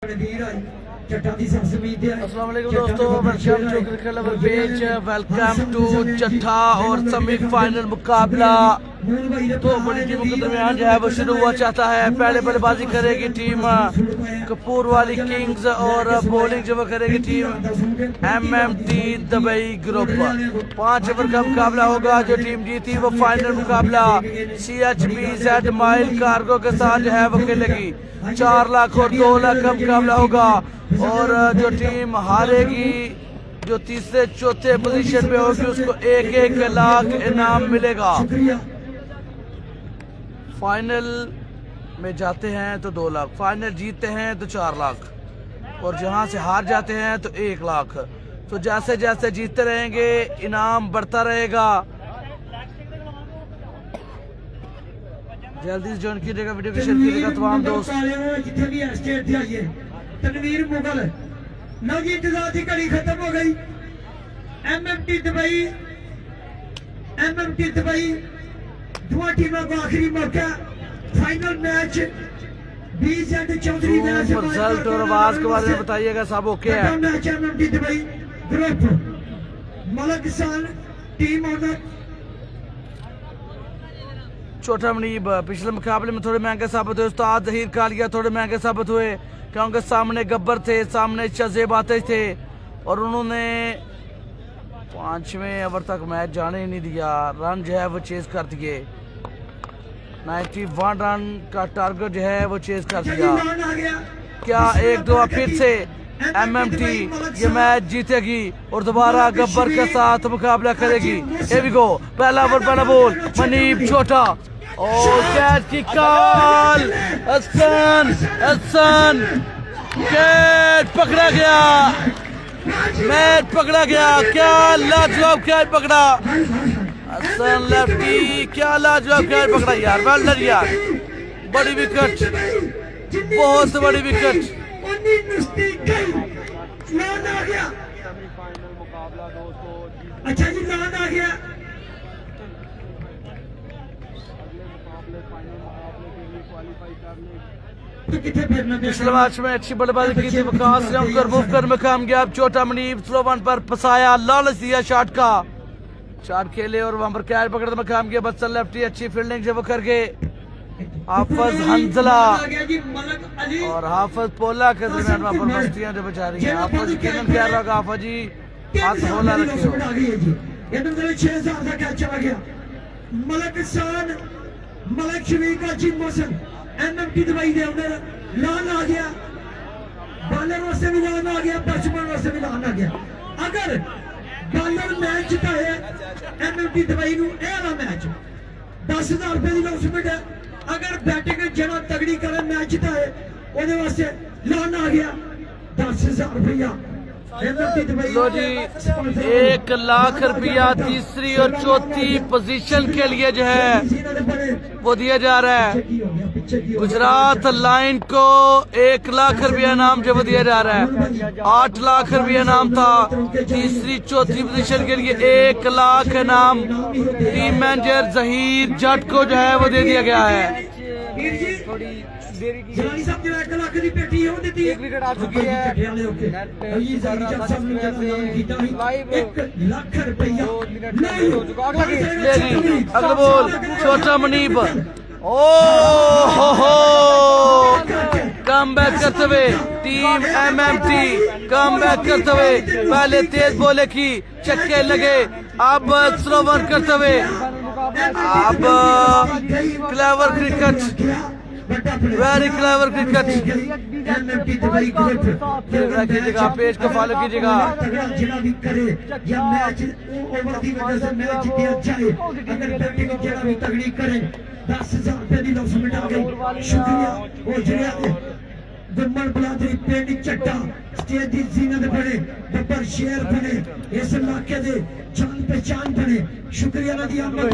अस्सलाम वालेकुम दोस्तों, welcome to cricket lover page, welcome to छठा और सेमीफाइनल मुकाबला तो बड़ी टीमों के दरमियान जो है वो शुरू हुआ चाहता है। पहले बल्लेबाजी करेगी टीम कपूर वाली किंग्स और बॉलिंग जो वो करेगी team MMT Dubai group. 5 over का मुकाबला होगा। जो टीम जीती वो फाइनल मुकाबला CHBZ माइल कार्गो के साथ जो है वो खेलेगी। 4 लाख और 2 लाख का मुकाबला होगा और जो टीम हारेगी जो तीसरे चौथे पोजीशन पे होगी उसको 1-1 लाख इनाम मिलेगा। फाइनल में जाते हैं तो 2 लाख, फाइनल जीतते हैं तो 4 लाख और जहां से हार जाते हैं तो 1 लाख। तो जैसे जैसे जीतते रहेंगे इनाम बढ़ता रहेगा। जल्दी से ज्वाइन कीजिएगा, वीडियो को शेयर कीजिएगा तमाम दोस्त। तनवीर मुगल ना जी, इंतजार की घड़ी खत्म हो गई। MMT दुबई दोनों टीमों को आखिरी मौका। Final match 20 and Chaudhary match result और आवाज के बारे में बताइएगा सब ओके है। मैच MMT दुबई ग्रुप मलक साल टीम ओनर छोटा मनीब पिछले मुकाबले में थोड़े महंगे साबित हुए। उस्ताद जहीर कालिया थोड़े महंगे साबित हुए क्योंकि सामने गब्बर थे, सामने शज़ेब आते थे और उन्होंने 5वें ओवर तक मैच जाने ही नहीं दिया। रन जो है वो चेज कर दिए। 91 रन का टारगेट जो है वो चेज कर दिया। क्या 1-2 फिर से MMT ये मैच जीतेगी और दोबारा गब्बर के साथ मुकाबला करेगी। Here we go, पहला ओवर पहला बॉल मनीब छोटा और कैच की कॉल। हसन कैच पकड़ा गया, मैच पकड़ा गया। क्या लाजवाब कैच पकड़ा हसन लेफ्टी, क्या लाजवाब कैच पकड़ा यार। वेल डन यार, बड़ी विकेट, बहुत बड़ी विकेट। अच्छा जी, लान आ गया। पिछले मैच में अच्छी बल्लेबाजी की थी विकास ने उनकर मूव कर में कामयाब। छोटा मनीब स्लो वन पर फंसाया, लालच दिया शॉट का, शॉट खेले और वहां पर कैच पकड़ने में काम किया। बच्चा लेफ्टी अच्छी फील्डिंग जब कर गए। हाफिज हंजला और हाफिज पोला के दरमियान वहां पर मस्तियां जो बचा रही हैं। हाफिज यकीनन कह रहा होगा हाफिज जी हाथ होला रखियो। मलक शरीफ का जी मौसम MMT दुबई दे ओनर लान आ गया। बॉलर वास्ते भी लान आ गया, बैट्समैन वास्ते भी लान आ गया। अगर बॉलर मैच जिता है MMT दुबई नु ए वाला मैच 10,000 रुपए की लॉसमेंट है। अगर बैटिंग जना तगड़ी करे मैच जिता है ओदे वास्ते लान आ गया 10,000 रुपया। लो जी 1 लाख रुपया तीसरी और चौथी पोजीशन के लिए जो है वो दिया जा रहा है। गुजरात लाइन को 1 लाख रुपया इनाम जो वो दिया जा रहा है। 8 लाख रुपया इनाम था तीसरी चौथी पोजीशन के लिए। 1 लाख इनाम टीम मैनेजर जहीर जट को जो है वो दे दिया गया है। एक विकेट आ चुकी है। अगला बॉल छोटा मनीब, ओ हो कम बैक करते हुए टीम MMT कम बैक करते हुए पहले तेज बॉले की चक्के लगे, अब स्लो वन करते हुए अब clever cricket, very clever cricket. कीजिएगा पेज को फॉलो कीजिएगा। तगड़ी करे 10,000 रुपए की लॉसमेंट आ गई। शुक्रिया गुम्मन बलादरी पिंड चट्टा स्टेज की जीनत बने, बब्बर शेर बने, इस इलाके दे जान पहचान बने। शुक्रिया नदी अहमद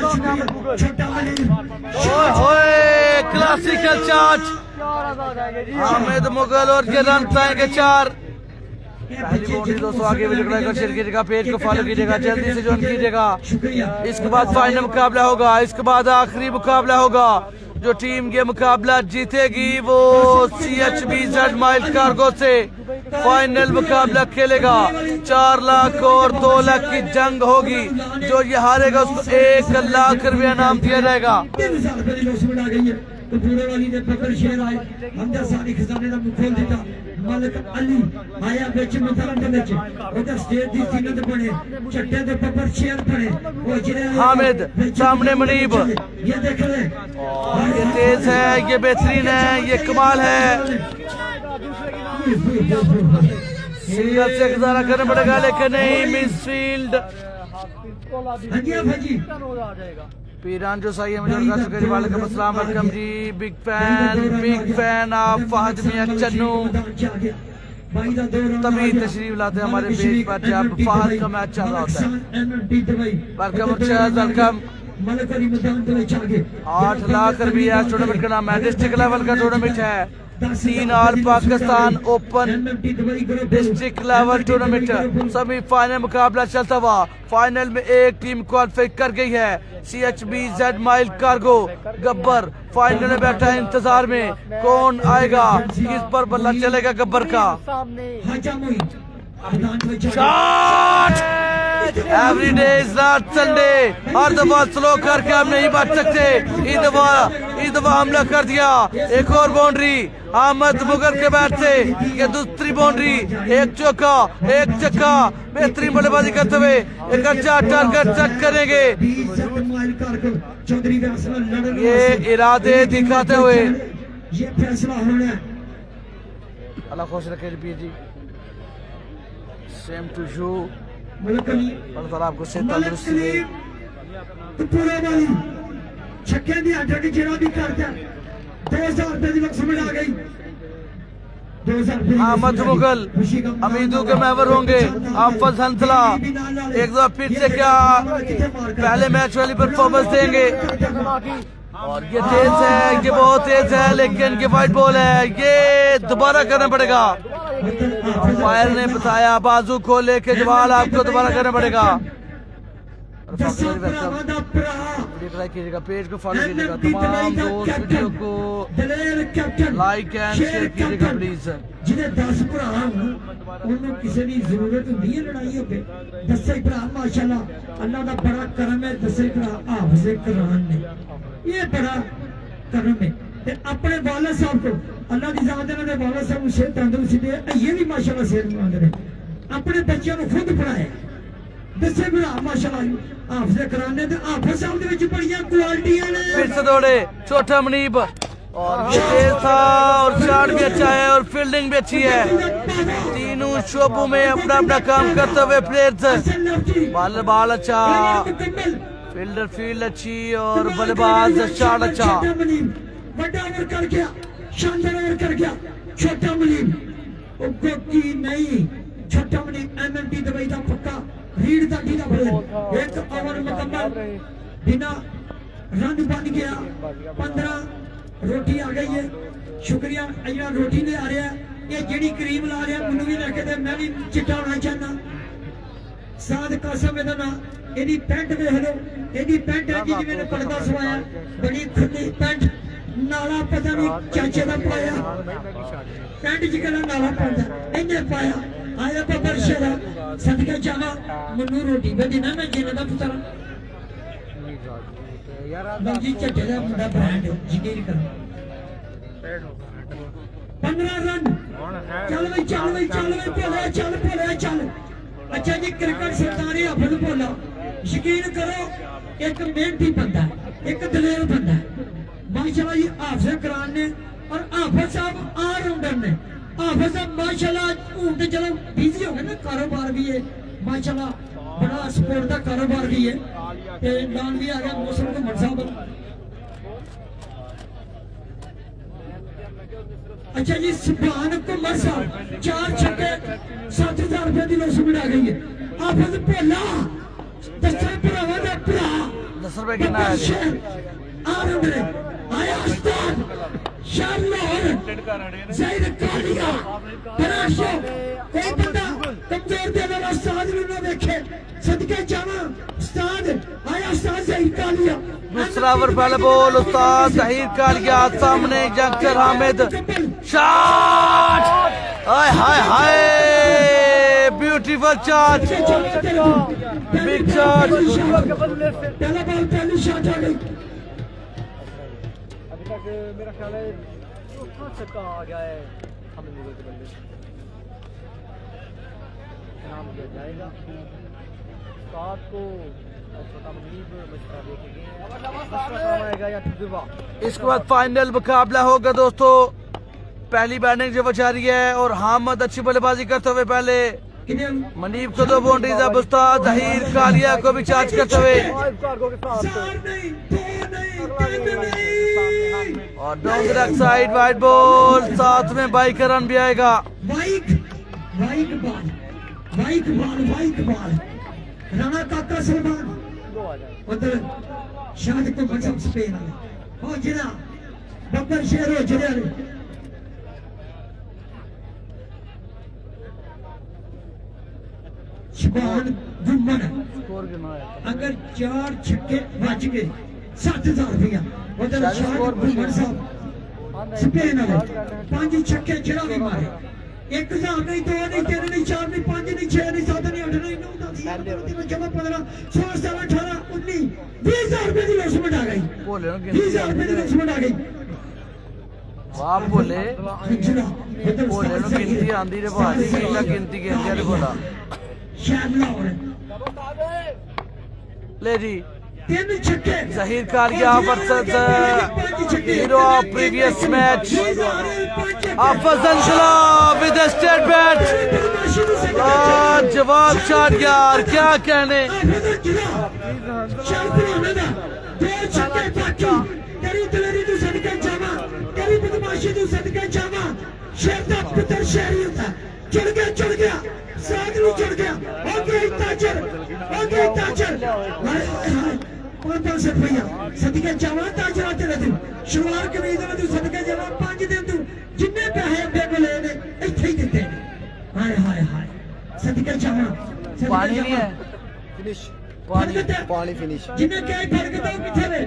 शुक्रिया छोटा ओए क्लासिकल चार्ज हामिद मुगल और ये रन पाएंगे 4। पहली बाउंड्री दोस्तों, आगे वीडियो को लाइक और शेयर कीजिएगा, पेज को फॉलो कीजिएगा, जल्दी से ज्वाइन कीजिएगा। इसके बाद फाइनल मुकाबला होगा, इसके बाद आखिरी मुकाबला होगा जो टीम ये मुकाबला जीतेगी वो CHBZ माइल कार्गो से फाइनल मुकाबला खेलेगा। 4 लाख और 2 लाख की जंग होगी। जो ये हारेगा उसको 1 लाख रुपया इनाम दिया जाएगा। 3 साल पहले लोसमन आ गई है तो पूरे वाली ने पकड़ शेर आए हमदा सारी खजाने का मुंह खोल दिता। मलिक अली आया बिच मैदान दे विच उधर स्टेज दी जीनत बने चट्टे दे पकड़ शेर बने वो जिले हामिद सामने मुनीब, ये देख ले ये तेज है, ये बेहतरीन है, ये कमाल है। सिंगल से गुजारा करना पड़ेगा लेकिन नहीं, मिसफील्ड। हंगिया भाजी पीरान जो सही है मुझे वालेकुम अस्सलाम, वेलकम जी। बिग फैन आप फहद मियां चन्नू तभी तशरीफ लाते हैं हमारे पेज पर जब फहद का मैच चल रहा होता है। Welcome welcome. 8 लाख रुपया टूर्नामेंट का नाम है, डिस्ट्रिक्ट लेवल का टूर्नामेंट है। 3 all Pakistan open district level tournament semifinal मुकाबला चलता हुआ। फाइनल में एक टीम क्वालिफाई कर गई है, CHBZ mile cargo. Gabbar final में बैठा है इंतजार में, कौन आएगा, किस पर बल्ला चलेगा गब्बर का। Shot every day is not Sunday. हर दफा स्लो करके हम नहीं बच सकते, इस दफा हमला कर दिया। एक और बाउंड्री अहमद मुगल के बैट से, ये दूसरी बाउंड्री। एक चौका एक छक्का, बेहतरीन बल्लेबाजी करते हुए एक अच्छा टारगेट सेट करेंगे। ये इरादे दिखाते हुए ये फैसला होना है। अल्लाह खुश रखे जी। सेम टू यू, अल्लाह ताला आपको सेहत तंदुरुस्ती दे। पूरे वाली छक्के दी अड्डा की जेरा भी करता 2000 रुपए की समझ आ गई। 2000 अहमद मुगल अमीदों के मेंबर होंगे। आफज हंसला एक दफा फिर से क्या पहले मैच वाली परफॉर्मेंस देंगे। और ये तेज है, ये बहुत तेज है, लेकिन ये वाइट बॉल है, ये दोबारा करना पड़ेगा। फायर ने बताया बाजू खोले के जवाल आपको दोबारा करना पड़ेगा। कीजिएगा, पेज को फॉलो कीजिएगा, तमाम दोस्त वीडियो को लाइक एंड शेयर कीजिएगा प्लीज। जिन्हें 10 भरा उन्होंने किसी की जरूरत नहीं है लड़ाई होके। 10 भरा माशाल्लाह अल्लाह का बड़ा करम है। 10 भरा हाफिज़े कुरान ने, ये बड़ा करम है। अपने वाले साहब को अल्लाह की जात है, वाले साहब को सेहत तंदुरुस्ती दे। ये भी माशाल्लाह सेहतमंद ने, अपने बच्चों को खुद पढ़ाए। 10 भरा माशाल्लाह हाफिज़े कुरान ने, हाफिज़ साहब दे विच बड़ियां क्वालिटियां ने। फिर से दौड़े छोटा मुनीब, और ये तेज था और शॉट भी अच्छा है और फील्डिंग भी अच्छी है। तीनों शोबों में अपना अपना काम करते हुए प्लेयर्स। बाल अच्छा, फील्डर फील्ड अच्छी और बल्लेबाज शॉट अच्छा। बड़ा ओवर कर गया, शानदार ओवर कर गया छोटा मुनीब। गोकी नहीं, छोटा मुनीब MMT दुबई का पक्का रीड का ढीला बल्ले। एक ओवर मुकम्मल, बिना रन बन गया। 15 रोटी आ गई है। शुक्रिया अजरा रोटी ले आ रहा है। ये जेडी क्रीम ला रहा मैनू भी लेके दे, मैं भी चिट्टा होना चाहना। साद कासम एदा ना, एदी पैंट देख लो, एदी पैंट है जी मैंने पर्दा सवाया, बड़ी खुली पैंट, नाला पता नहीं चाचे का पाया। पैंट जिकला नाला पाता इन्हें पाया। आया बबर शेरा सदके जावा मनु रोटी पे देना, मैं जिन्हें का पुतरा जी चट्टे का मुंडा ब्रांड यकीन करो। 15 रन। चल भाई चल भाई चल भाई, बोले चल बोले चल। अच्छा जी क्रिकेट सरदारी हाफिज बोला, यकीन करो एक मेहनती बंदा है, एक दलेर बंदा है माशाल्लाह जी। हाफिज़ कुरान ने और हाफिज साहब ऑलराउंडर ने। हाफिज साहब माशाल्लाह हूं तो चलो बिजी हो गए ना, कारोबार भी है माशाल्लाह, बड़ा स्पोर्ट का कारोबार भी है। नाम भी आ गया मौसम को साहब। अच्छा जी सुभान कुमार साहब 4 छक्के 7000 रुपए की लोसमन आ गई है। हाफिज भोला 10 भरावां दा भरा 10 रुपए कितना है जी? आया उस्ताद शानदार ज़ाहिर कालिया तराशो। कोई बंदा कमजोर दे वाला उस्ताद भी ना देखे, सदके जावा उस्ताद आया। उस्ताद जहीर कालिया दूसरा ओवर पहले बॉल उस्ताद जहीर कालिया सामने यंगस्टर हामिद शॉट हाय हाय हाय ब्यूटीफुल शॉट बिग शॉट पहला बॉल पहली शॉट आ गई अभी तक मेरा ख्याल है चौथा छक्का आ गया है हामिद मुगल के बल्ले इनाम दिया जाएगा सात को छोटा मुनीब मशवरा देखेंगे आएगा या तजुर्बा। इसके बाद फाइनल मुकाबला होगा दोस्तों। पहली बैटिंग जो जारी है और हामिद अच्छी बल्लेबाजी करते हुए पहले मनीब को 2 बाउंड्रीज अब उस्ताद जहीर कालिया को भी चार्ज करते हुए और down the side wide ball साथ में बाइक का रन भी आएगा। वाइक बॉल राणा काका सलमान उधर शाद को बचम स्पेन हो जिना बब्बर शेर हो जिना शबान जुम्मन अगर 4 छक्के बज गए 7,000 रुपया उधर शाद जुम्मन साहब स्पेन वाले 5 छक्के जड़ा भी मारे 1,000 नहीं 2 नहीं 3 नहीं 4 नहीं 5 नहीं 6 नहीं 7 नहीं 8 नहीं 9 10 जमा 15 16 17 18 19 20,000 रुपए की लॉसमेंट आ गई 20,000 रुपए की लॉसमेंट आ गई वाह बोले बोले नो गिनती आंदी रे भाई किला गिनती कहंदे रे बोला शायद लाहौर ले जी 3 छक्के Zaheer Kalia versus hero of previous match Afzal with state bat जवाब शॉट यार क्या कहने चढ़ गया सागरू चढ़ गया ताजर 500 रुपया सदके जावा ताजर आते रहते शुरुआत कमीज में तू सदके जावा 5 दिन तू जिन्ने पैसे अब्बे को ले ने इत्थे ही दिते हाय हाय हाय सदके जावा पानी नहीं है फिनिश पानी फिनिश जिन्ने क्या फर्क था किथे रे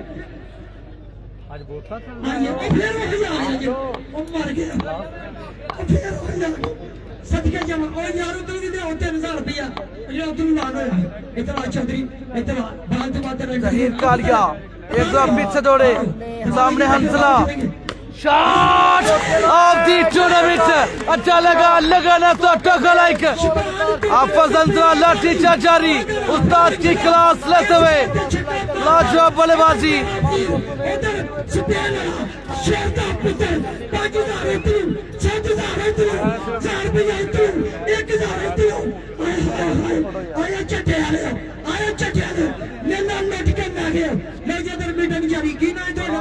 आज बोतला था आया फिर वो मर गया फिर सदके जावा ओ यार तू भी दे 3,000 रुपया ये अब्दुल मान है इतना चौधरी इतना बात जहीर कालिया एक दो पीछे दौड़े सामने हंसला शॉट ऑफ द टूर्नामेंट अच्छा लगा ना तो टक्कर लाइक अफजल लाठी जारी उस्ताद की क्लास लेते हुए लाजवाब बल्लेबाजी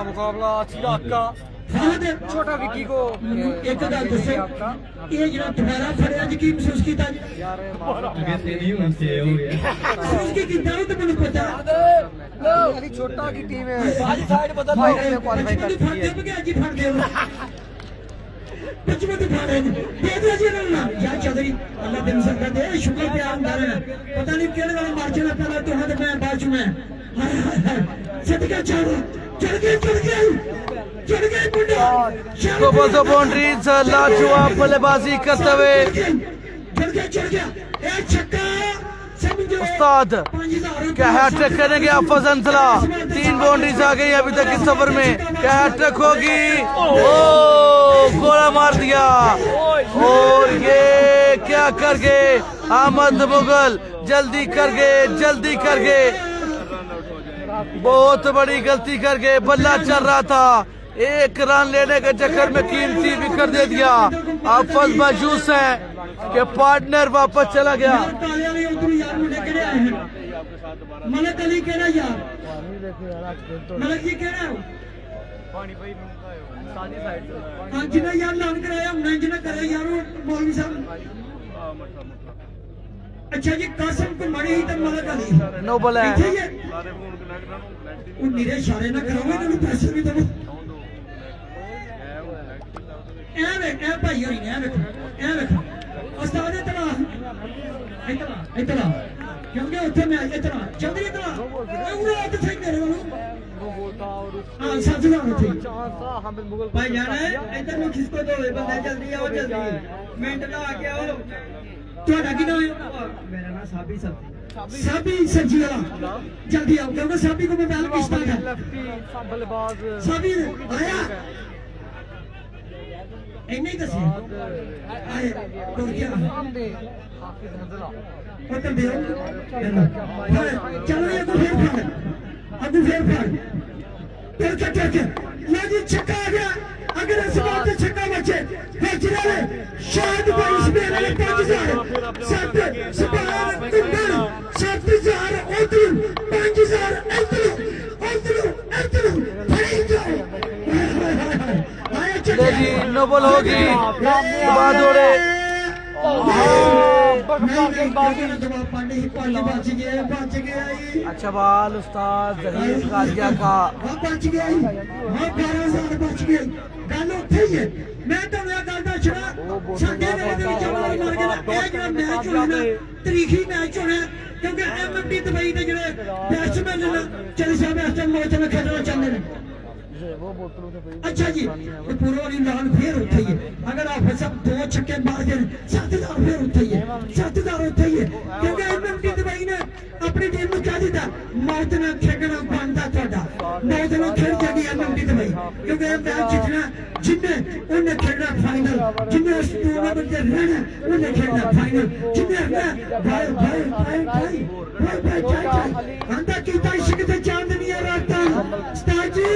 मुकाबला इलाका छोटा विक्की को एक गल दसो ये जरा दोबारा फड़िया जी की महसूस कीता महसूस की कीता तो मैंने पता अली छोटा की टीम है आज साइड बदल लो क्वालीफाई कर दी है जी फड़ दे बचपन तो फाड़े दे दे जी ना या चौधरी अल्लाह दिन सकता दे शुक्र प्यार अंदर है पता नहीं केड़े वाले मार चला पहला तो हाथ में बाजू में हाय हाय हाय सदका चढ़ गए दो बाउंड्रीज लाजवाब बल्लेबाजी करते हुए उस्ताद क्या हैट्रिक करेंगे अफजल 3 बाउंड्रीज आ गई अभी तक इस ओवर में क्या हैट्रिक होगी ओ गोला मार दिया और ये क्या कर गए अहमद मुगल जल्दी कर गए बहुत बड़ी गलती कर गए बल्ला चल रहा था 1 रन लेने के चक्कर में कीमती विकेट दे दिया अफज मायूस है कि पार्टनर वापस चला गया मलक अली कहना यार मलक जी कहना हाँ जिन्हें यार लान कराया हमने जिन्हें कराया यार मौलवी साहब अच्छा जी कासिम को मरी ही तो मलक अली नोबल है नीरे इशारे ना कराओगे तो पैसे भी दो ए भाई होई ने ए देखो उस्ताद इतना क्योंकि उत्थे मैं इतना चौधरी इतना उड़ा तो सही मेरे 7,000 ਉੱਥੇ चांस था हामिद मुगल को भाई जाना है धक्का इधर में किसको दो बंदा जल्दी आओ जल्दी मिनट ला के आओ ਤੁਹਾਡਾ ਕੀ ਨਾਮ ਹੈ ਮੇਰਾ ਨਾਮ ਸਾਬੀ ਸਬਜੀ ਵਾਲਾ ਜਲਦੀ आओ क्योंकि साबी को मोबाइल किसका था लेफ्टी बल्लेबाज साबी आया ਇੰਨੇ ਹੀ ਦੱਸਿਆ ਆਏ तो क्या सामने हाफिज नजला पता दियो चलो ये को फिर फड़ अभी फिर फड़ फिर लो जी छक्का आ गया अगर इस बात से छक्का बचे फिर जिन्होंने शायद भाई इसमें अगले 5,000 7 7,000 5,000 फड़ी जाओ ले जी नोबल होगी बाद जोड़े अच्छा बाल उस्ताद जहीर कालिया का बच गया 12,000 बच गया गल उत्थे ही है मैं ਤੁਹਾਨੂੰ ਇਹ ਗੱਲ ਦੱਸਣਾ ਸਾਡੇ ਵੇਲੇ ਦੇ ਵਿੱਚ ਵਾਰ ਮਾਰ ਕੇ ਇਹ ਜਿਹੜਾ ਮੈਚ ਹੋਣਾ ਨਾ ਤਰੀਖੀ ਮੈਚ ਹੋਣਾ ਕਿਉਂਕਿ ਐਮਐਮਟੀ ਦੁਬਈ ਦੇ ਜਿਹੜੇ ਬੈਟਸਮੈਨ ਨੇ ਚਲੀ ਸਾਹਿਬ ਇਸ ਟਾਈਮ ਮੈਚ ਨਾਲ ਖੇਡਣਾ ਚਾਹੁੰਦੇ ਨੇ अच्छा जी तो पूरा वाली लाल फिर उठी है अगर आप सब 2 छक्के मार दें 7,000 फिर उठी है 7,000 उठी है क्योंकि एमएमटी दुबई ने अपनी टीम को क्या दिया मौत ने खेलना बनता ਤੁਹਾਡਾ मौत ने खेल जाएगी एमएमटी दुबई क्योंकि ये मैच जीतना जिन्हें उन्हें खेलना फाइनल जिन्हें उस टूर्नामेंट में रहना उन्हें खेलना फाइनल जिन्हें भाई अंदा कीता इश्क ते चांदनी राता उस्ताद जी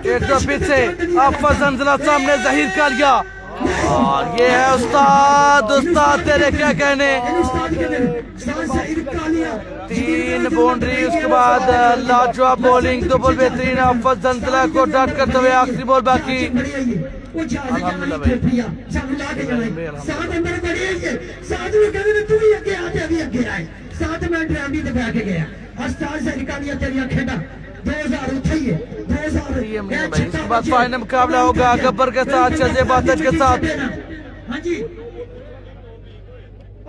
एक तो पीछे अफज अंजला सामने जहीर कालिया और ये है उस्ताद तेरे क्या कहने 3 बाउंड्री उसके बाद लाजवाब बॉलिंग डबल बेहतरीन अफज अंजला को डट करते हुए आखिरी बॉल बाकी अल्हम्दुलिल्लाह भाई 2000 उठाइए 2000 इसके बाद फाइनल मुकाबला होगा गब्बर के साथ शहज़े बातज के साथ हाँ जी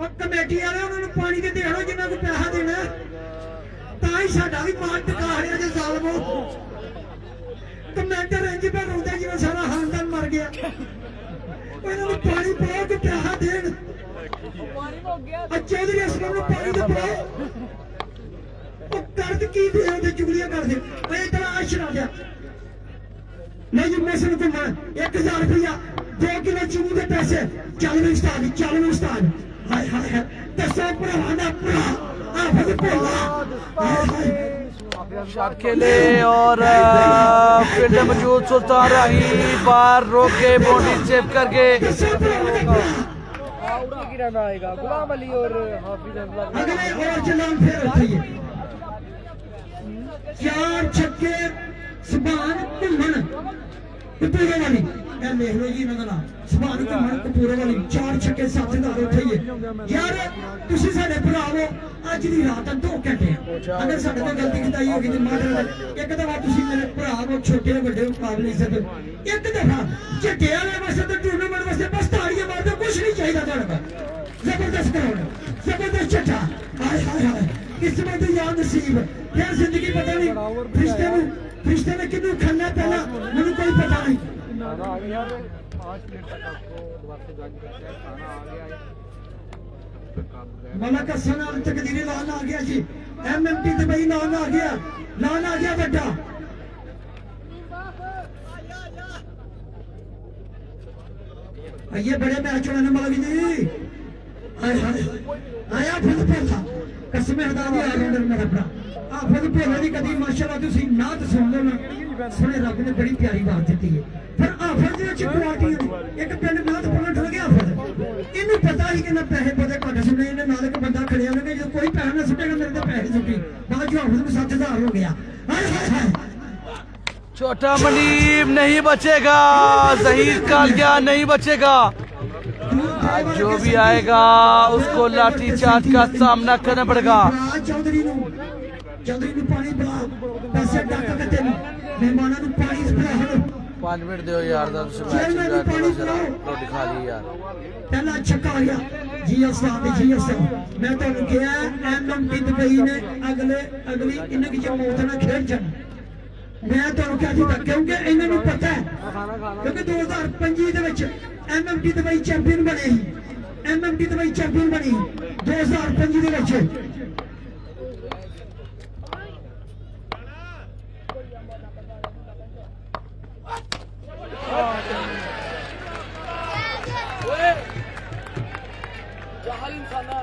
और कमेटी वाले उन्होंने पानी के देना जिन्हों को पैसा देना ताई साडा भी मार टका रहा जे जालमो कमेंटर इंज पे रोंदे जिवें सारा खानदान मर गया इन्होंने पानी पाओ के पैसा देन पानी हो गया चौधरी असलम ने पानी तो पाओ दर्द की चुगलियां कर दे इतना आशर आ गया नहीं मौसम को 1,000 रुपया 2 किलो चून के पैसे चल उस्ताद हाय हाय दसो भरावाना भरा आफत भोला शॉट खेले और फील्ड में मौजूद सुल्तान राही बार रोक के बाउंड्री सेव करके गिराना आएगा गुलाम अली और हाफिज अंजला अगले और जलाल फिर होती है 4 छक्के सुभान घुमन कपूरे वाली ਇਹ ਦੇਖ ਲਓ ਜੀ ਇਹਨਾਂ ਦਾ ਸੁਭਾਨ ਘੁਮਣ ਕਪੂਰੇ ਵਾਲੀ 4 ਛੱਕੇ 7,000 ਉੱਥੇ ਹੀ ਯਾਰ ਤੁਸੀਂ ਸਾਡੇ ਭਰਾ ਹੋ ਅੱਜ ਦੀ ਰਾਤ 2 ਘੰਟੇ ਅਗਰ ਸਾਡੇ ਤੋਂ ਗਲਤੀ ਕੀਤੀ ਹੋਗੀ ਤੇ ਮਾਰ ਇੱਕ ਦਫਾ ਤੁਸੀਂ ਮੇਰੇ ਭਰਾ ਹੋ ਛੋਟੇ ਵੱਡੇ ਮੁਕਾਬਲੇ ਇੱਜ਼ਤ ਇੱਕ ਦਫਾ ਝੱਟੇ ਵਾਲੇ ਵਾਸਤੇ ਤੇ ਟੂਰਨਾਮੈਂਟ ਵਾਸਤੇ ਬਸ ਤਾੜੀਆਂ ਮਾਰ ਦਿਓ ਕੁਝ ਨਹੀਂ ਚਾਹੀਦਾ ਤੁਹਾਡੇ ਕੋਲ ਜ਼ਬਰਦਸਤ ਕਰਾਉਣਾ ਜ਼ਬਰਦਸਤ ਝੱਟਾ ਹਾਏ ਹਾਏ ਹਾਏ किस्मत या नसीब क्या जिंदगी पता नहीं रिश्ते में किन्नू खाना पहला मुझे कोई पता नहीं खाना आ गया 5 मिनट तक आपको दोबारा से ज्वाइन करते हैं खाना आ गया है मलक हसन और तकदीरी लान आ गया जी एमएमटी दुबई लान आ गया बेटा ये बड़े मैच होने मलक जी आया फिर था कसमें हटा दिया ऑलराउंडर मेरा भरा आफत भोले दी कदी माशाल्लाह तुसी नात सुन लो ना सुने रब ने बड़ी प्यारी बात दी है फिर आफत दे विच क्वालिटी एक पिंड नात पलट लगे आफत इन्हें पता ही कि ना पैसे पते घट सुने इन्हें नाल एक बंदा खड़िया होने जो कोई पैसा ना सुटेगा मेरे तो पैसे सुटी बाद जो आफत में 7,000 हो गया हाय हाय हाय छोटा मनीब नहीं बचेगा जहीर कालिया नहीं बचेगा जो भी आएगा उसको लाठी चार्ज का सामना करना पड़ेगा चौधरी नु पानी पिला पैसे डक के तेन मेहमानां नु पानी पिला 5 मिनट दो यार दा तुम मैच थोड़ा सा रोटी खा ली यार पहला छक्का आ गया जी असान मैं तो गया एमएमटी दुबई ने अगली इन्हें की जो मौत ना खेल जाना मैं ਤੁਹਾਨੂੰ ਕਹਿ ਦਿੱਤਾ ਕਿਉਂਕਿ ਇਹਨਾਂ ਨੂੰ ਪਤਾ ਹੈ ਕਿਉਂਕਿ 2025 ਦੇ ਵਿੱਚ ਐਮਐਮਟੀ ਦੁਬਈ ਚੈਂਪੀਅਨ ਬਣੇ ਸੀ ਐਮਐਮਟੀ ਦੁਬਈ ਚੈਂਪੀਅਨ ਬਣੀ 2025 ਦੇ ਵਿੱਚ जहाल इंसान है।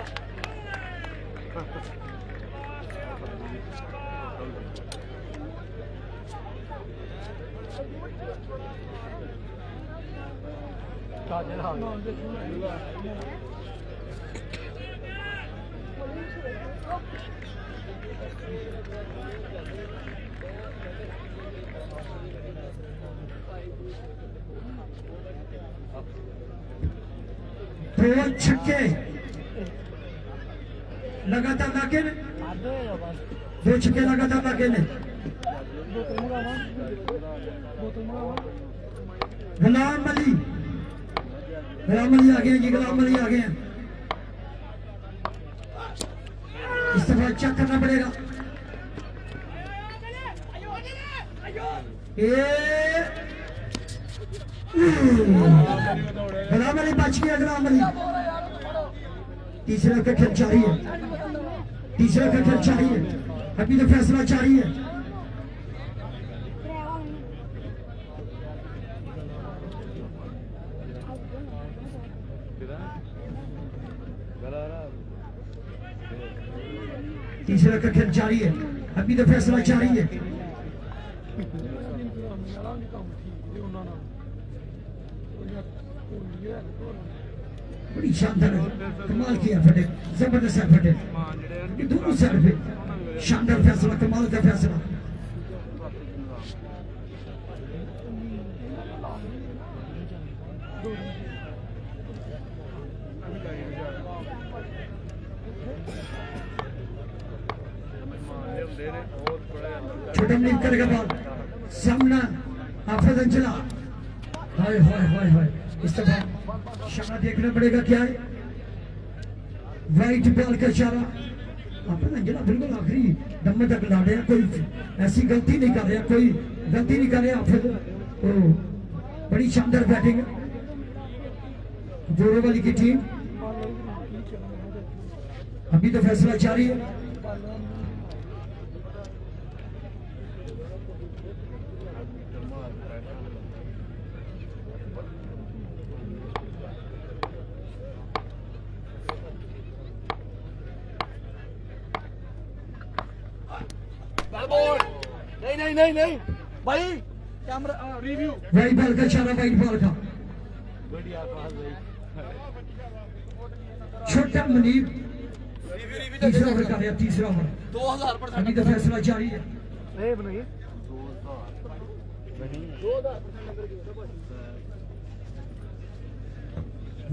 दो छक्के लगातार लाके ने दो छक्के लगातार लाके ने गुलाम अली आ गए जी गुलाम अली आ गए हैं इस तरह चेक करना पड़ेगा गुलाम अली बच गया गुलाम अली तीसरा का खेल जारी है तीसरा का खेल जारी है अभी तो फैसला जारी है तीसरा का खेल जारी है अभी तो फैसला जारी है बड़ी शानदार कमाल किया फटे जबरदस्त फटे दोनों साइड पे शानदार फैसला कमाल का फैसला छोटा नील करेगा बॉल सामना हाफिज अंजला हाय हाय हाय हाय इस तरह इशारा देखना पड़ेगा क्या है वाइट बॉल का इशारा हाफिज अंजला बिल्कुल आखिरी दम तक ला रहे हैं कोई ऐसी गलती नहीं कर रहा कोई गलती नहीं कर रहे हाफिज बड़ी शानदार बैटिंग जोड़े वाली की टीम अभी तो फैसला जारी है नहीं भाई कैमरा रिव्यू वाइट बॉल का इशारा वाइट बॉल का छोटा मनीब तीसरा ओवर कर रहा तीसरा ओवर 2000% अभी तो फैसला जारी है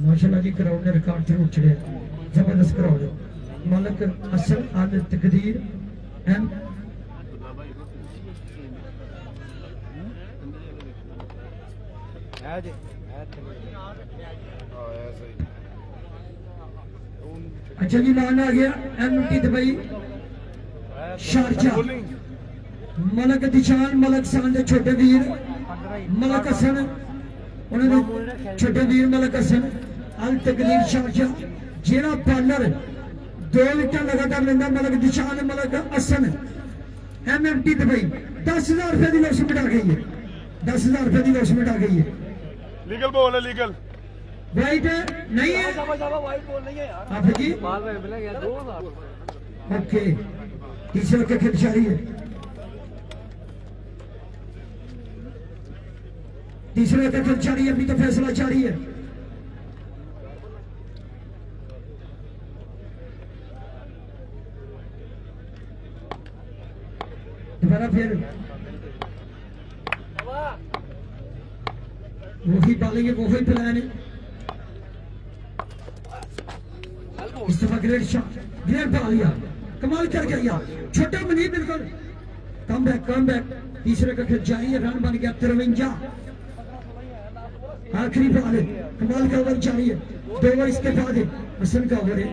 माशाल्लाह जी क्राउड ने रिकॉर्ड जरूर चढ़े जबरदस्त क्राउड मलक असल आल तकदीर एम अच्छा जी नाम आ गया MT Dubai Sharjah Malak Dishan Malak सान दे छोटे वीर मलक हसन उन्होंने छोटे वीर मलक हसन अल तकदीर शारजा जेड़ा बॉलर 2 विकेट लगातार लेंदा मलक दिशान मलक हसन एमटी दुबई 10,000 रुपए की लॉसमेंट आ गई है 10,000 रुपए की लॉसमेंट आ गई है लीगल बॉल है लीगल वाइट नहीं है वाइट बॉल नहीं है यार आप जी बाल में मिला गया 2000 ओके तीसरा का खेल जारी है तीसरा का खेल जारी है अभी तो फैसला जारी है दोबारा फिर वही डालेंगे वही प्लान है इस दफा ग्रेट बॉल लिया कमाल कर गया छोटा मनीब बिल्कुल कम बैक तीसरे का खेल जारी है रन बन गया 53 आखिरी बॉल है कमाल का ओवर जारी है 2 ओवर इसके बाद हसन का ओवर है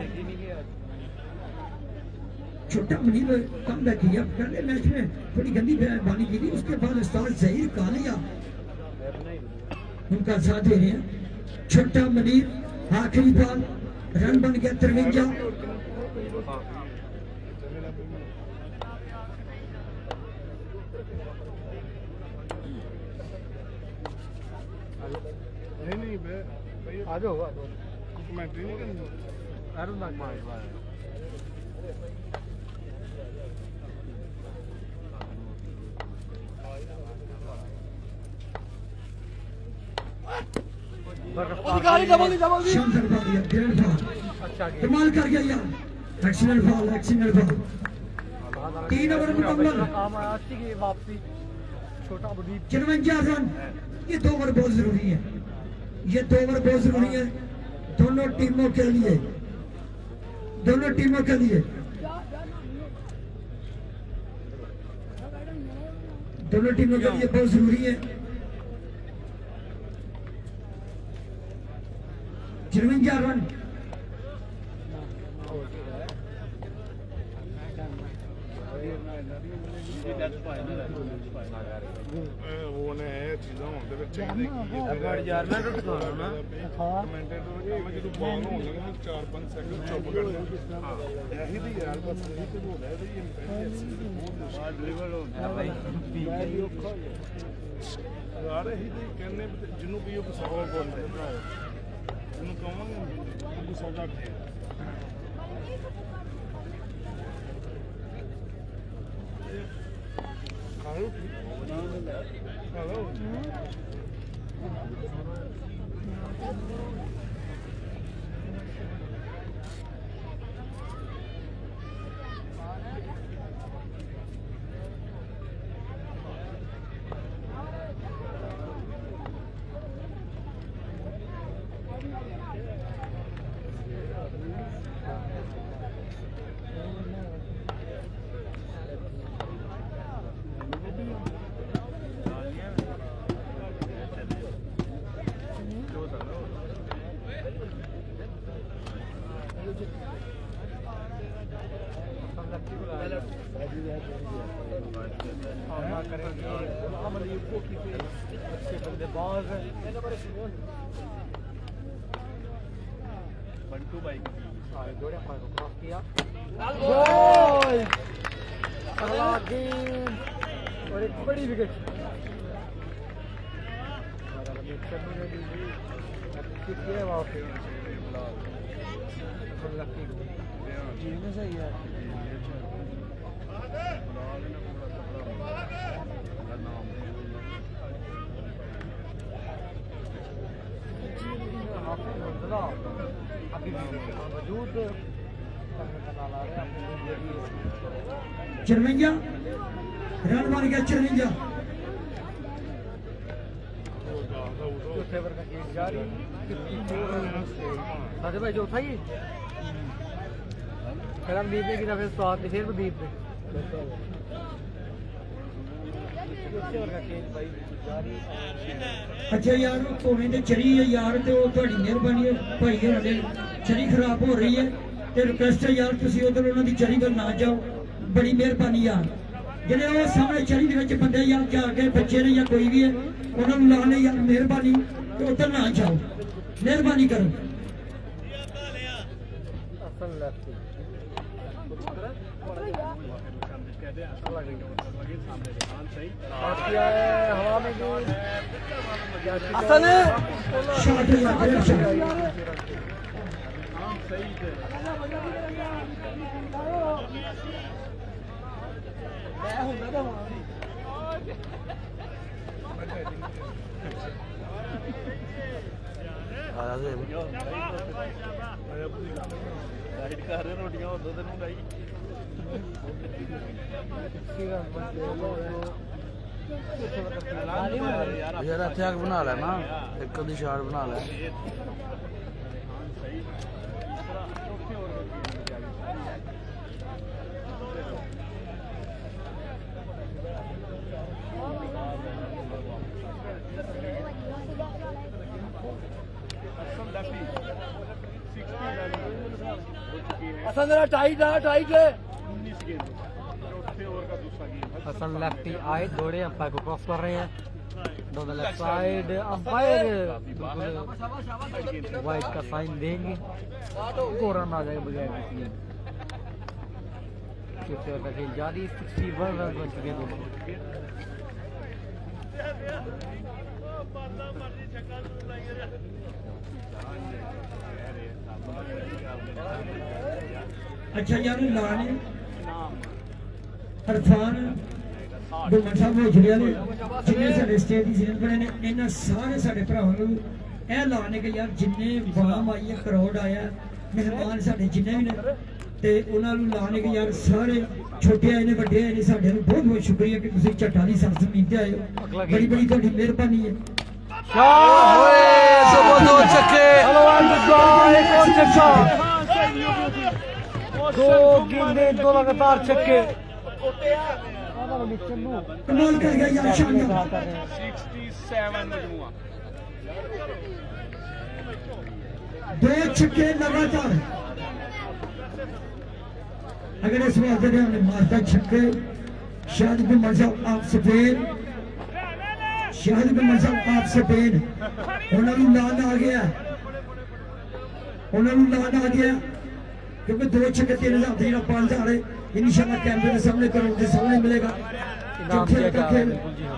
छोटा मुनीब कम बैक किया पहले मैच में थोड़ी गंदी बानी की थी उसके बाद उस्ताद जहीर कालिया उनका साथ दे रहे हैं छोटा मुनीब आखिरी बॉल रन बन गया 53 नहीं भाई आ जाओ कमेंट्री नहीं करनी अरुण नाग डबल शानदार बॉल दिया ग्रैंड बॉल अच्छा कमाल कर गया यार एक्सीलेंट बॉल 3 ओवर मुकम्मल काम आया अच्छी की वापसी छोटा मुनीब 54 रन ये 2 ओवर बहुत जरूरी है ये 2 ओवर बहुत जरूरी है दोनों टीमों के लिए दोनों टीमों के लिए बहुत जरूरी है 54 रन वो ने चीज़ां होंदे ਵਿੱਚ ਚਾਹੀਦੇ ਕੀ अगर यार मैं तो दिखाना ना ਕਮੈਂਟੇਟਰ ਮੈਂ ਜਦੋਂ ਬਾਲ ਹੋਣ ਲੱਗਾ 4-5 ਸੈਕਿੰਡ ਚੁੱਪ ਕਰ ਗਿਆ ਇਹੀ ਦੀ ਯਾਰ ਬਸ ਇਹੀ ਤੇ ਹੋ ਰਿਹਾ ਵੀ ਇੰਪੈਕਟ ਡਿਲੀਵਰ ਹੋ ਗਿਆ ਭਾਈ ਯਾਰ ਇਹੀ ਤੇ ਕਹਿੰਨੇ ਜਿਹਨੂੰ ਵੀ ਉਹ ਸਵਾਲ ਬੋਲਦੇ ਜਿਹਨੂੰ ਕਹਾਂਗੇ ਉਹ ਸੌਦਾ ਦੇ Hello. बंटू भाई जोड़े को क्रॉस किया अगला गेंद और एक बड़ी विकेट सही है मौजूद 54 रन बन गया 54 चौथे ओवर का गेम जारी अरे भाई चौथा ही करमदीप ने किया फिर स्वाद फिर प्रदीप ने चौथे ओवर का गेम भाई जारी अच्छा यार धोनी ते चरी है यार ते वो ਤੁਹਾਡੀ ਮਿਹਰਬਾਨੀ ਹੈ ਭਾਈ ਹੋਰਾਂ ਦੇ ਚਰੀ ਖਰਾਬ ਹੋ ਰਹੀ ਹੈ ਤੇ ਰਿਕਵੈਸਟ ਹੈ ਯਾਰ ਤੁਸੀਂ ਉਧਰ ਉਹਨਾਂ ਦੀ ਚਰੀ ਵੱਲ ਨਾ ਜਾਓ ਬੜੀ ਮਿਹਰਬਾਨੀ ਯਾਰ ਜਿਹੜੇ ਉਹ ਸਾਹਮਣੇ ਚਰੀ ਦੇ ਵਿੱਚ ਬੰਦੇ ਯਾਰ ਜਾ ਕੇ ਬੱਚੇ ਨੇ ਜਾਂ ਕੋਈ ਵੀ ਹੈ ਉਹਨਾਂ ਨੂੰ ਲਾਣੇ ਯਾਰ ਮਿਹਰਬਾਨੀ ਤੇ ਉਧਰ ਨਾ ਜਾਓ ਮਿਹਰਬਾਨੀ ਕਰੋ असल लेफ्टी हवा में असल शॉट है यार ग्रेट शॉट कर रहे रोटियां और दो दिन मंगाई यार ਇੱਥੇ ਆ ਕੇ ਬਣਾ ਲੈ ਨਾ ਇੱਕ ਅੱਧੀ ਸ਼ਾਟ ਬਣਾ ਲੈ असल जरा टाइट है गेंद चौथे ओवर का दूसरा गेंद हसन लेफ्टी आए दौड़े अंपायर को क्रॉस कर रहे हैं दोनों लेफ्ट साइड अंपायर वाइट का साइन देंगे को रन आ जाएगा बगैर किसी चौथे ओवर का खेल जारी 61 रन बन चुके हैं दोनों अच्छा यार लाने अरफान गुलमन साहब होजड़िया ने जिन्हें साढ़े स्टेट की सीजन बने ने इन्हां सारे साढ़े भरावां नूं ਇਹ ਲਾਣੇ ਕਿ ਯਾਰ ਜਿੰਨੇ ਵਾਮ ਆਈ ਹੈ ਕਰੋੜ ਆਇਆ ਮਹਿਮਾਨ ਸਾਡੇ ਜਿੰਨੇ ਵੀ ਨੇ ਤੇ ਉਹਨਾਂ ਨੂੰ ਲਾਣੇ ਕਿ ਯਾਰ ਸਾਰੇ ਛੋਟੇ ਆਏ ਨੇ ਵੱਡੇ ਆਏ ਨੇ ਸਾਡੇ ਨੂੰ ਬਹੁਤ ਬਹੁਤ ਸ਼ੁਕਰੀਆ ਕਿ ਤੁਸੀਂ ਝੱਟਾ ਦੀ ਸਰਜ਼ਮੀਨ ਤੇ ਆਏ ਹੋ ਬੜੀ ਬੜੀ ਤੁਹਾਡੀ ਮਿਹਰਬਾਨੀ ਹੈ ओए दो छक्के एक और छक्का दो गेंदें दो लगातार छक्के कमाल कर गया यार शानदार 67 मजमुआ दो छक्के लगातार अगर इस बात ने मारता छक्के शायद भी मजा आप सफेद शायद भी मजा आप सफेद उन्होंने लान आ गया क्योंकि दो छक्के 3000 तेरा 5000 है इंशाल्लाह कैमरे के सामने करोड़ के सामने मिलेगा इनाम दिया जा रहा है,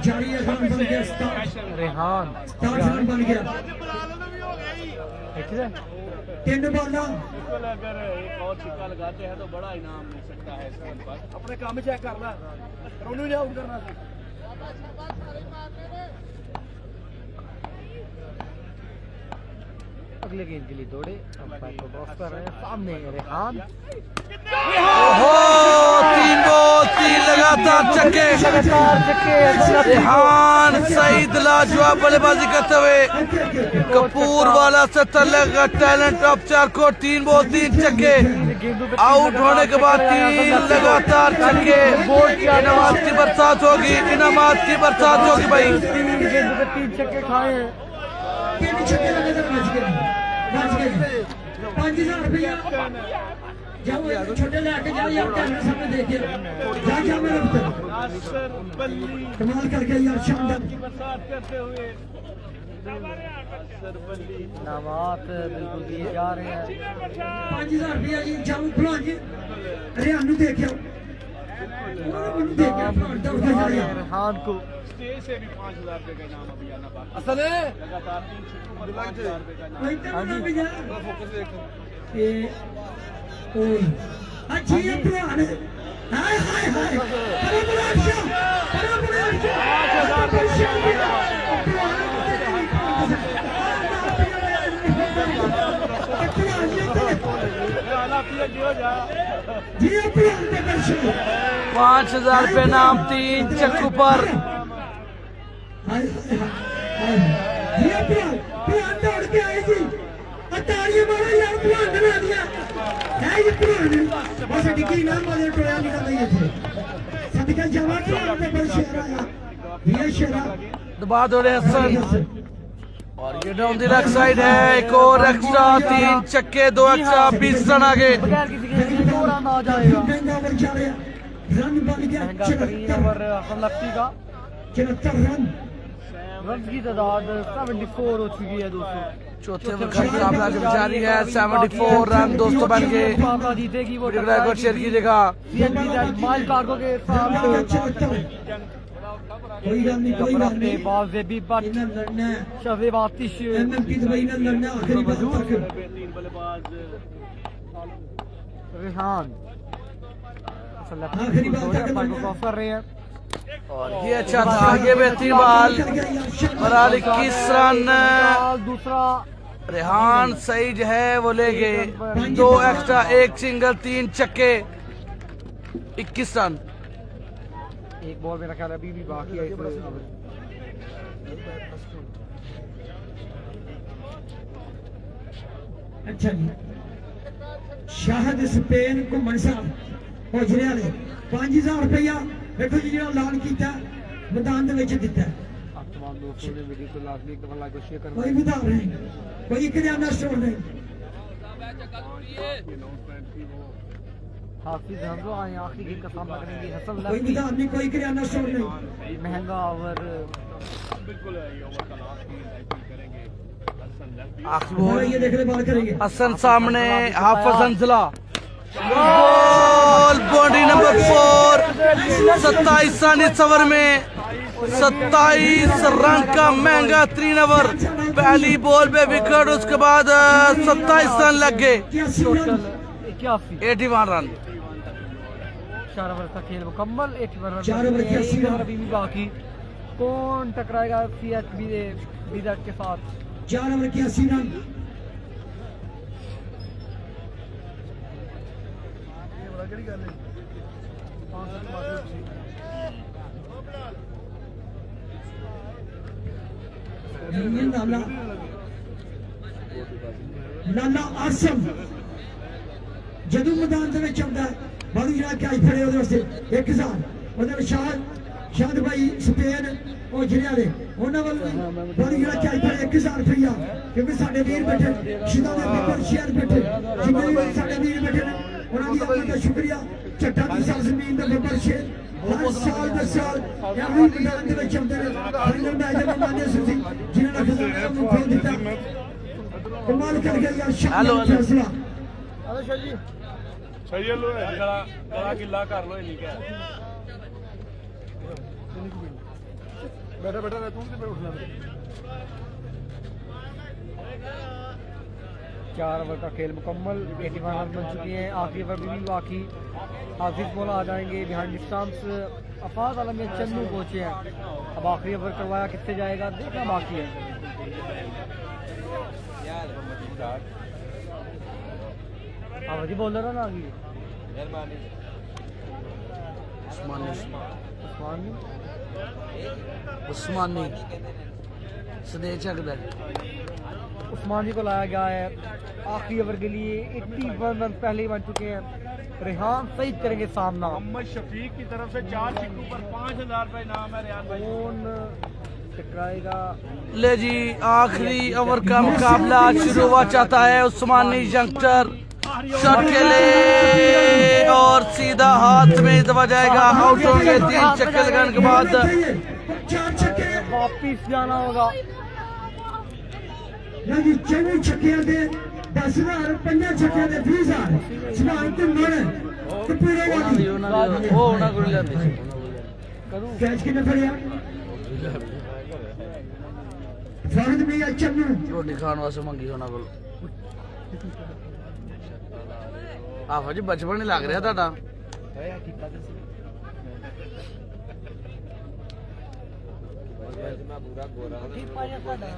जारी है रन बन गया रेहान 7 रन बन गया ठीक है तीन बाला बिल्कुल अगर एक और छक्का लगाते हैं तो बड़ा इनाम मिल सकता है इस रन पर अपने काम चेक करना रोनू ने आउट करना था अगले गेंद के लिए दौड़े अंपायर को क्रॉस कर रहे हैं सामने रेहान तीन लगातार छक्के लगातार छक्के रेहान सईद लाजवाब बल्लेबाजी करते हुए कपूर वाला से लगा टैलेंट ऑफ चार को 3 बॉल 3 छक्के आउट होने के बाद 3 लगातार छक्के इनामात की बरसात होगी भाई 3 गेंदों पे 3 छक्के खाए हैं तीन छक्के लगातार बच गए 5000 रुपया जाओ छोटे लेके जाओ यार कैमरे सामने देखिए जा मेरे पुत्र नासिर बल्ली कमाल करके यार शानदार की बरसात करते हुए नासिर बल्ली इनामात बिल्कुल दिए जा रहे हैं 5000 रुपया जी जाओ भला जी हरियाणा देखियो देखियो रेहान को स्टेज से भी 5000 रुपए का इनाम अभी आना बाकी असल है लगातार 3 छक्कों पर 5000 रुपए का इनाम अच्छी है पुरान हाय हाय हाय अरे बुलाशा जी पुरान पे दर्शन 5000 रुपए नाम 3 चक्कू पर हाय हाय जी पुरान दौड़ के आए जी तालियां मारो यार पुरान बना दिया है ये पुरान बस डिग्री नाम वाले टोया निकल रही थे सदका जवान पुरान पे बल शेर आया ये शेरा दबा दौड़े हसन और ये डाउन द लेग साइड है एक और एक्स्ट्रा 3 छक्के 2 एक्स्ट्रा 20 रन आगे बगैर किसी गेंद के 2 रन आ जाएगा महंगा ओवर जा रहा रन बन गया महंगा तरीन ओवर हसन लफ्ती का 74 रन रन की तादाद 74 हो चुकी है दोस्तों चौथे ओवर का मुकाबला जब जारी है 74 रन दोस्तों बन गए मुकाबला जीतेगी वो वीडियो को शेयर कीजिएगा माइल कार्गो के साथ कोई गल नहीं बाज़ेबी बट इन्हें लड़ना है शहज़ेब आतिश एमएमपी दुबई ने लड़ना आखिरी बात तक तीन बल्लेबाज रेहान आखिरी बात तक अंपायर को क्रॉस कर रहे हैं और ये अच्छा था आगे बेहतरीन बॉल बराल 21 रन दूसरा रेहान सही जो है वो ले गए 2 एक्स्ट्रा 1 सिंगल 3 छक्के 21 रन एक बॉल मेरा ख्याल अभी भी बाकी है अच्छा जी शाहद स्पेन घुमन साहब होजरे वाले 5000 रुपया देखो जी जो ऐलान किया मैदान दे विच दिता आप तमाम दोस्तों ने वीडियो को लाजमी एक दफा लाइक और शेयर करना कोई विधान नहीं कोई किराना स्टोर नहीं हाफिज हमजो आए आखिरी गेम का सामना करेंगे हसन कोई लफ्ती निदान नहीं, कोई किराना स्टोर नहीं। महंगा ओवर आखिरी बॉल बॉल ये देख ले, बॉल करेंगे। हसन सामने, हाफिज अंजला, गोल बॉडी नंबर 4। 27 इस ओवर में 27 रन का महंगा 3 ओवर। पहली बॉल पे विकेट, उसके बाद 27 रन लग गए, 81 रन। 81 रन। 4 ओवर का खेल मुकम्मल। 81 रन 4 ओवर की 80 रन। अभी भी बाकी। कौन टकराएगा सीएचबी के साथ? 4 ओवर की 80 रन। ये लाला आसम जदों मैदान ਦੇ ਵਿੱਚ ਆਉਂਦਾ ਬਾਹਰੋਂ ਜਿਹੜਾ ਕੈਚ ਫੜੇ ਉਹਦੇ ਵਾਸਤੇ 1000। ਉਹਦੇ ਵਿੱਚ ਸ਼ਾਦ ਭਾਈ ਸਪੇਨ ਉਹ ਜਿਹੜਿਆਂ ਦੇ ਉਹਨਾਂ ਵੱਲ ਬਾਹਰੋਂ ਜਿਹੜਾ ਕੈਚ ਫੜੇ 1000 ਰੁਪਇਆ, ਕਿਉਂਕਿ ਸਾਡੇ ਵੀਰ ਬੈਠੇ ਸ਼ਿਦਾ ਦੇ ਬੱਬਰ ਸ਼ੇਅਰ ਬੈਠੇ, ਜਿੰਨੇ ਵੀ ਸਾਡੇ ਵੀਰ ਬੈਠੇ ਨੇ ਉਹਨਾਂ ਦੀ ਬਹੁਤ ਬਹੁਤ ਸ਼ੁਕਰੀਆ। ਚੱਟਾ ਦੀ ਸਰਜ਼ਮੀਨ ਦਾ ਬੱਬਰ ਸ਼ੇਅਰ ਹਰ ਸਾਲ ਦੇ ਸਾਲ ਇਹੋ ਮੈਦਾਨ ਦੇ ਵਿੱਚ ਆਉਂਦੇ ਨੇ। ਫਾਈਨਲ ਮੈਚ ਦੇ ਮੈਦਾਨ ਸੀ ਜਿਨ੍ਹਾਂ ਨੇ ਖਜ਼ਾਨਾ ਨੂੰ ਖੋਲ ਦਿੱਤਾ। कमाल कर गया यार, शानदार फैसला। सही है लो है गला गिला कर लो नहीं क्या बैठा बैठा रह तू पे उठना। 4 ओवर का खेल मुकम्मल। 81 रन बन चुके हैं। आखिरी ओवर भी बाकी। हाफिज बोला आ जाएंगे बिहाइंड स्टंप्स। अफाज आलम में चन्नू पहुंचे हैं। अब आखिरी ओवर करवाया किससे जाएगा देखना बाकी है। जी बोल रहा ना आगे उस्मानी स्नेह चकदा उस्मान जी को लाया गया है आखिरी ओवर के लिए। 81 रन पहले ही बन चुके हैं। रेहान सही करेंगे सामना। मोहम्मद शफीक की तरफ से 4 सिक्कों पर 5000 रुपए इनाम है रियान भाई। कौन टकराएगा? ले जी, आखिरी ओवर का मुकाबला शुरू हुआ चाहता है। उस्मानी यंगस्टर शॉट के लिए और सीधा हाथ में दबा जाएगा, आउट होंगे। 3 छक्के लगाने के बाद 4 छक्के वापिस जाना होगा। जी 4 छक्कियां दे 10,000, 5 छक्कियां दे 20,000। सवाल तो मन तो पूरे वाली वो होना गुड़ लेंदी कैच किने फड़िया फरद में या चन्नू रोटी खाने वास्ते मंगी होना को। आफा जी बचपन नहीं लग रहा ਤੁਹਾਡਾ। मैं पूरा गोरा हूँ।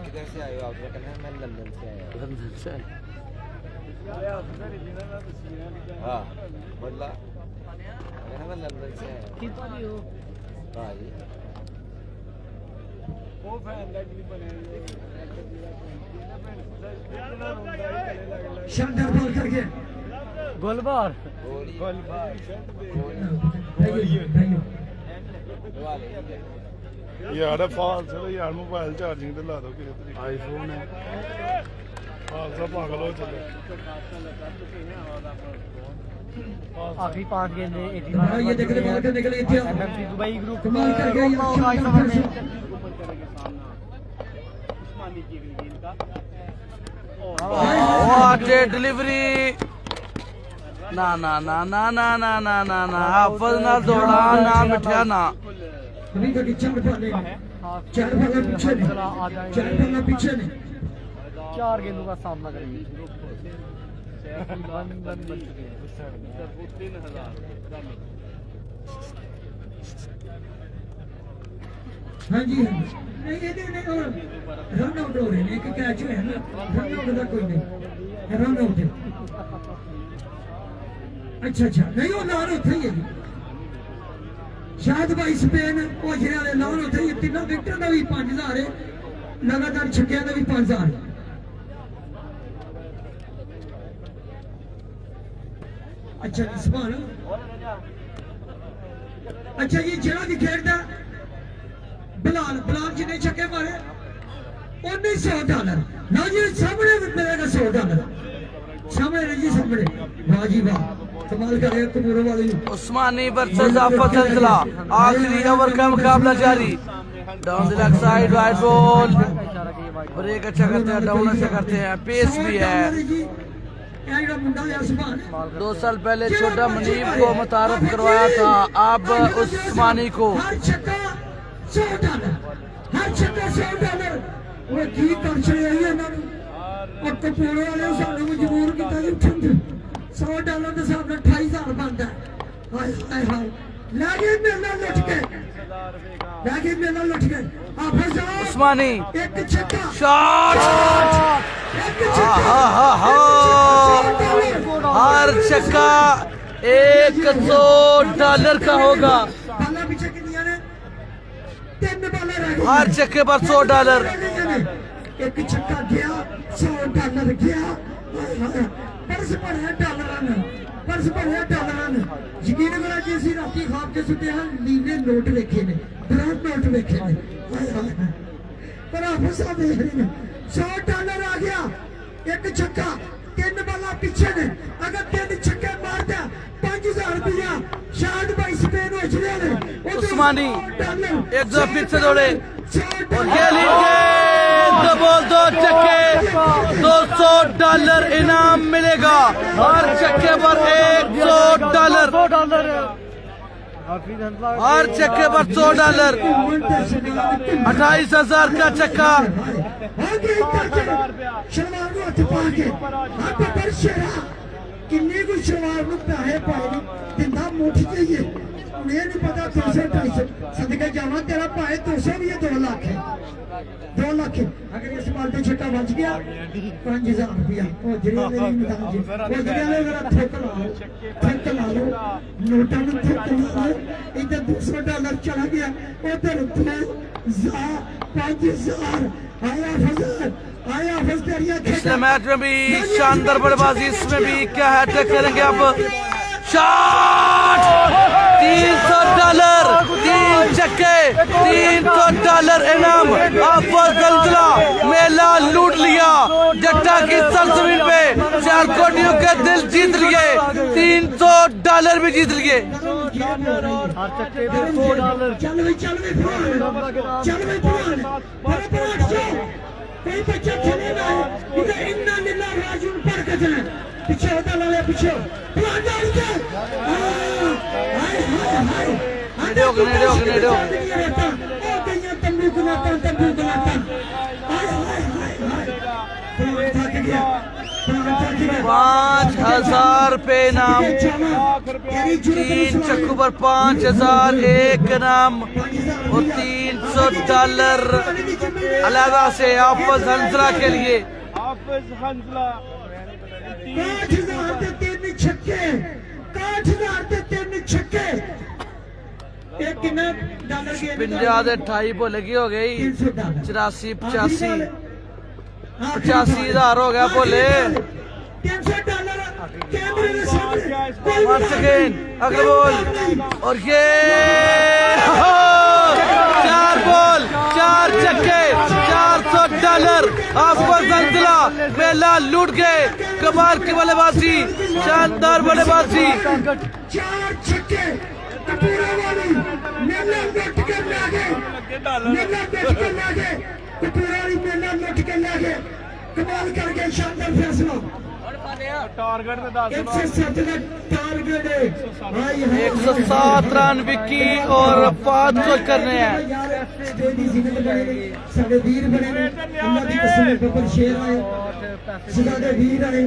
किधर से आए हो आप? कहना है मैं लंदन से आया हूँ। लंदन से हाँ बोला कहना मैं लंदन से आया हूँ। भाई वो फैन लाइट भी बने शानदार बॉल करके गोलबार यार फाल्स है यार मोबाइल चार्जिंग पे ला दो किसी तरीके आईफोन है। फाल्स पागल हो चले। आखिरी 5 गेंदें 81 हाँ, ये देख ले बॉल करने के लिए थी। एमएमसी दुबई ग्रुप कमाल कर गया रोकना होगा इस ओवर में। डिलीवरी ना ना ना ना ना ना ना ना ना हाफिज ना दौड़ा ना मिठा ना। अभी तक 4 पाले 4 पाले पीछे ने 4 पाले पीछे ने 4 गेंदों का सामना करेंगे। 1 रन बन चुके हैं। हाँ जी नहीं ये रन आउट हो रहे हैं। एक कैच है ना, रन आउट का कोई नहीं, रन आउट है। अच्छा नहीं वो लान उठे ही है जी। शायद भाई स्पेन वो जिन्हें लान उठे ही। 3 विकेट का भी 5,000 है, लगातार छक्कियां का भी 5,000। अच्छा इस्मान अच्छा जी जरा भी खेलता बिलाल जिन्हें छक्के मारे $1,900। ना जी सामने मिलेगा $100 सामने जी सामने वाह जी वाह कमाल कर रहे हैं कपूरों वाले उस्मानी वर्सेस आफत हंसला, आखिरी ओवर का मुकाबला जारी। Down the leg side wide ball, इशारा किए भाई ब्रेक अच्छा करते हैं, डाउन अच्छा करते हैं, पेस भी है। 2 साल पहले छोटा मुनीब को मुतारफ करवाया था, अब उस्मानी को। हर छक्का $100, हर छक्का $100 वो की कर छड़े है ना और कपूर वाले सानू मजबूर किया जी उठन दे $100 के हिसाब नाल 28000 बनता है। हाय हाय हाय लागे मेला लुट के, लागे मेला लुट के हाफिज उस्मानी एक छक्का शॉट, एक छक्का हर छक्का $100 का होगा। बाला पीछे कितनी ने 3 बाला रह गई, हर छक्के पर $100। एक छक्का गया $100 गया। पर्स पर है $1, पर्स पर है $1। यकीन करो जी ਅਸੀਂ राती खाब के सुते हैं नीले नोट वेखे ने, ब्रांड नोट वेखे ने। पर आप सब देख रहे हैं $100 आ गया, एक छक्का 3 बाला पीछे ने, अगर 3 छक्के मारता ₹5000 शायद भाई स्पेन हो चले। उस्मानी एक दो फिर से दौड़े और ये लीड के 2 बॉल 2 छक्के, $200 इनाम मिलेगा। हर छक्के पर $100, हाफिज हंसला हर छक्के पर $100, 28,000 का छक्का। शलवार को हथ पा के हथ पर शेरा किन्ने को शलवार को पैसे पाए दिंदा मुठ जाइए उन्हें नहीं पता 200-250 सदका जावा तेरा पाए 200 भी 2 लाख है, 2 लाख। अगर इस बार पे छक्का बच गया ₹5000 ओ जरे मेरी मैदान जी वो जरे वाले जरा ठेक ला लो नोटा में ठेक ला लो। इधर $200 चला गया उधर 5000 आया फजरिया। पिछले मैच में भी शानदार बल्लेबाजी, इसमें भी क्या हैट्रिक करेंगे अब। शॉट $300, 3 छक्के, $300 इनाम। आफत हंसला मेला लूट लिया, जट्टा की सरजमीन पे सियालकोटियों के दिल जीत लिए, $300 भी जीत लिए। हर छक्के पे $100। चल भाई कोई बच्चा चलेगा इधर इन्ना लिल्लाह राजिउन पढ़ के चले पीछे होता लाले पीछे प्लान डाल के हाय हाय हाय नेड़े ओ गया तंबू गुनाता हाय हाय हाय प्लान थक गया 5,000 रुपए इनाम, 3 छक्कों पर 5,000, 1 इनाम और $300 अलहदा से आफत हंसला के लिए। हाफिज हंसला 6000 के 3 छक्के, 6000 के 3 छक्के। एक कितना डॉलर के 58 बोले की हो गई, 84 85 $85,000 हजार हो गया बोले। $300 कैमरे के सामने Once again, अगला बॉल और ये 4 बॉल 4 छक्के, $400। आफत हंसला मेला लूट गए, कमाल की बल्लेबाजी, शानदार बल्लेबाजी। 4 छक्के कपूरा वाली मेला लुट के लागे, मेला लुट के लागे, कपूरा वाली मेला लुट के लागे, कमाल कर गए, शानदार फैसला। टारगेट में 10 107 का टारगेट है, 107 रन विक्की और आफत को करने हैं। साढ़े वीर बने ने अल्लाह की कसम बबर शेर आए, सिदादे वीर आए,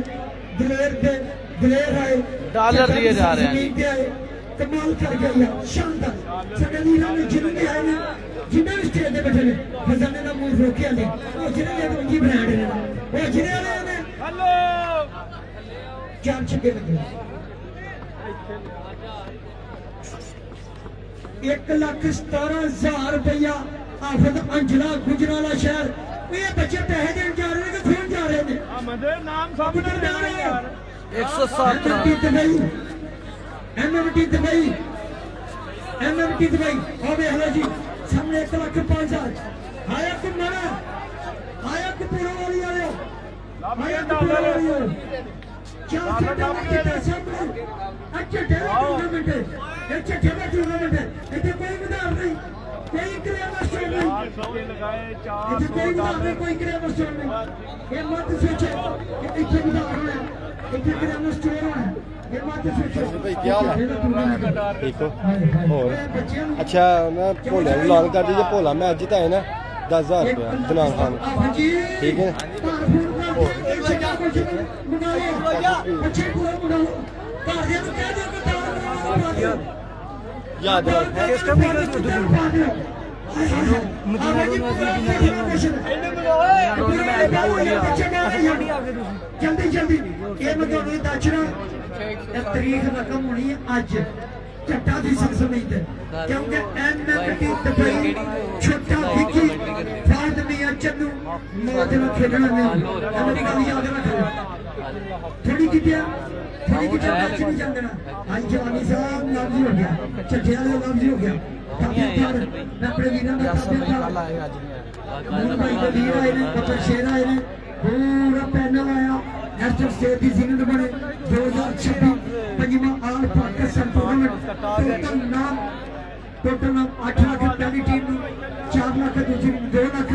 दिलेर आए, डॉलर दिए जा रहे हैं। कमाल कर गया यार, शानदार। साढ़े वीरों ने जिन्होंने आए ने जिन्हें भी स्टेज पे बैठे ने खजाने का मुंह रोकिया ने वो जिन्हें उनकी ब्रांड ने वो जिन्हें ने हेलो 4 छक्के लगे, 1,17,000 रुपया। आफत अंजला गुजराला शहर ये बच्चे पैसे देने जा रहे हैं कि फिर जा रहे हैं मदे नाम सामने जा रहे हैं। 107 रन एमएमटी दुबई हो गया हेलो जी सामने 1,05,000 आया को मारा, आया को पूरा वाली आयो, आया को पूरा वाली आयो। 400 ਦਾ ਕਿਤੇ ਸਾਹਮਣੇ ਅੱਛਾ ਡੇਰਾ ਟੂਰਨਾਮੈਂਟ ਇਹ ਚੱਠੇ ਦਾ ਟੂਰਨਾਮੈਂਟ ਇੱਥੇ ਕੋਈ ਵਿਧਾਨ ਨਹੀਂ ਕੋਈ ਕ੍ਰਿਆ ਸਟੋਰ ਨਹੀਂ 400 ਲਗਾਏ ਇੱਥੇ ਕੋਈ ਵਿਧਾਨ ਨਹੀਂ ਕੋਈ ਕ੍ਰਿਆ ਸਟੋਰ ਨਹੀਂ ਇਹ ਮਤ ਸੋਚੋ ਕਿ ਇੱਥੇ ਵਿਧਾਨ ਹੋਣਾ ਇੱਥੇ ਕ੍ਰਿਆ ਸਟੋਰ ਹੋਣਾ ਇਹ ਮਤ ਸੋਚੋ ਭਾਈ ਕੀ ਹਾਲ ਹੈ ਠੀਕ ਹੋ ਹੋਰ ਬੱਚਿਆਂ ਨੂੰ ਅੱਛਾ ਮੈਂ ਭੋਲੇ ਨੂੰ ਲਾਲ ਕਰ ਜੇ ਭੋਲਾ ਮੈਂ ਅੱਜ ਤਾਂ ਹੈ ਨਾ 10000 ਰੁਪਇਆ ਦਿਨਾਰ ਖਾਨ ਹਾਂਜੀ ਠੀਕ ਹੈ ਯਾਦ ਰੱਖ ਸਿਸਟਮ ਨਹੀਂ ਜਲਦੀ ਜਲਦੀ ਇਹ ਮੈਂ ਤੁਹਾਨੂੰ ਦੱਸਣਾ ਇਹ ਤਰੀਖ ਰਕਮ ਹੋਣੀ ਹੈ ਅੱਜ ਚੱਟਾ ਦੀ ਸਮੇਤ ਕਿਉਂਕਿ ਐਮਐਮਟੀ ਦੁਬਈ ਛੋਟਾ ਵਿੱਕੀ ਫਾਇਦ ਮੀਆਂ ਚੰਨੂ ਮੌਜ ਨਾਲ ਖੇਡਣਾ ਨੇ ਇਹਨੂੰ ਕੱਲ ਯਾਦ ਰੱਖੋ ਥੋੜੀ ਕਿਤਿਆ ਕੱਚ ਨਹੀਂ ਜਾਂਦਣਾ ਅੱਜ ਜਵਾਨੀ ਸਾਹਿਬ ਲਫ਼ਜ਼ ਹੋ ਗਿਆ ਚੱਟੇ ਵਾਲੇ ਲਫ਼ਜ਼ ਹੋ ਗਿਆ ਮੈਂ ਆਪਣੇ ਵੀਰਾਂ ਦਾ ਤਾਬੇਦਾਰ ਮੋਹਨ ਭਾਈ ਦੇ ਵੀਰ ਆਏ ਨੇ ਬੱਬਰ ਸ਼ੇਰ ਆਏ ਨੇ ਪੂਰਾ ਪੈਨਲ ਆਇਆ ਨੈਸ਼ਨਲ ਸਟੇਟ ਦੀ ਸੀਨੀਅਰ ਬਣੇ 2026 ਪੰਜਵਾਂ ਆਲ ਪਾਕਿਸਤਾਨ ਟੂਰਨਾਮੈਂਟ ਟੋਟਲ ਨਾਮ 8 ਲੱਖ ਪਹਿਲੀ ਟੀਮ ਨੂੰ 4 ਲੱਖ ਦੂਜੀ 2 ਲੱਖ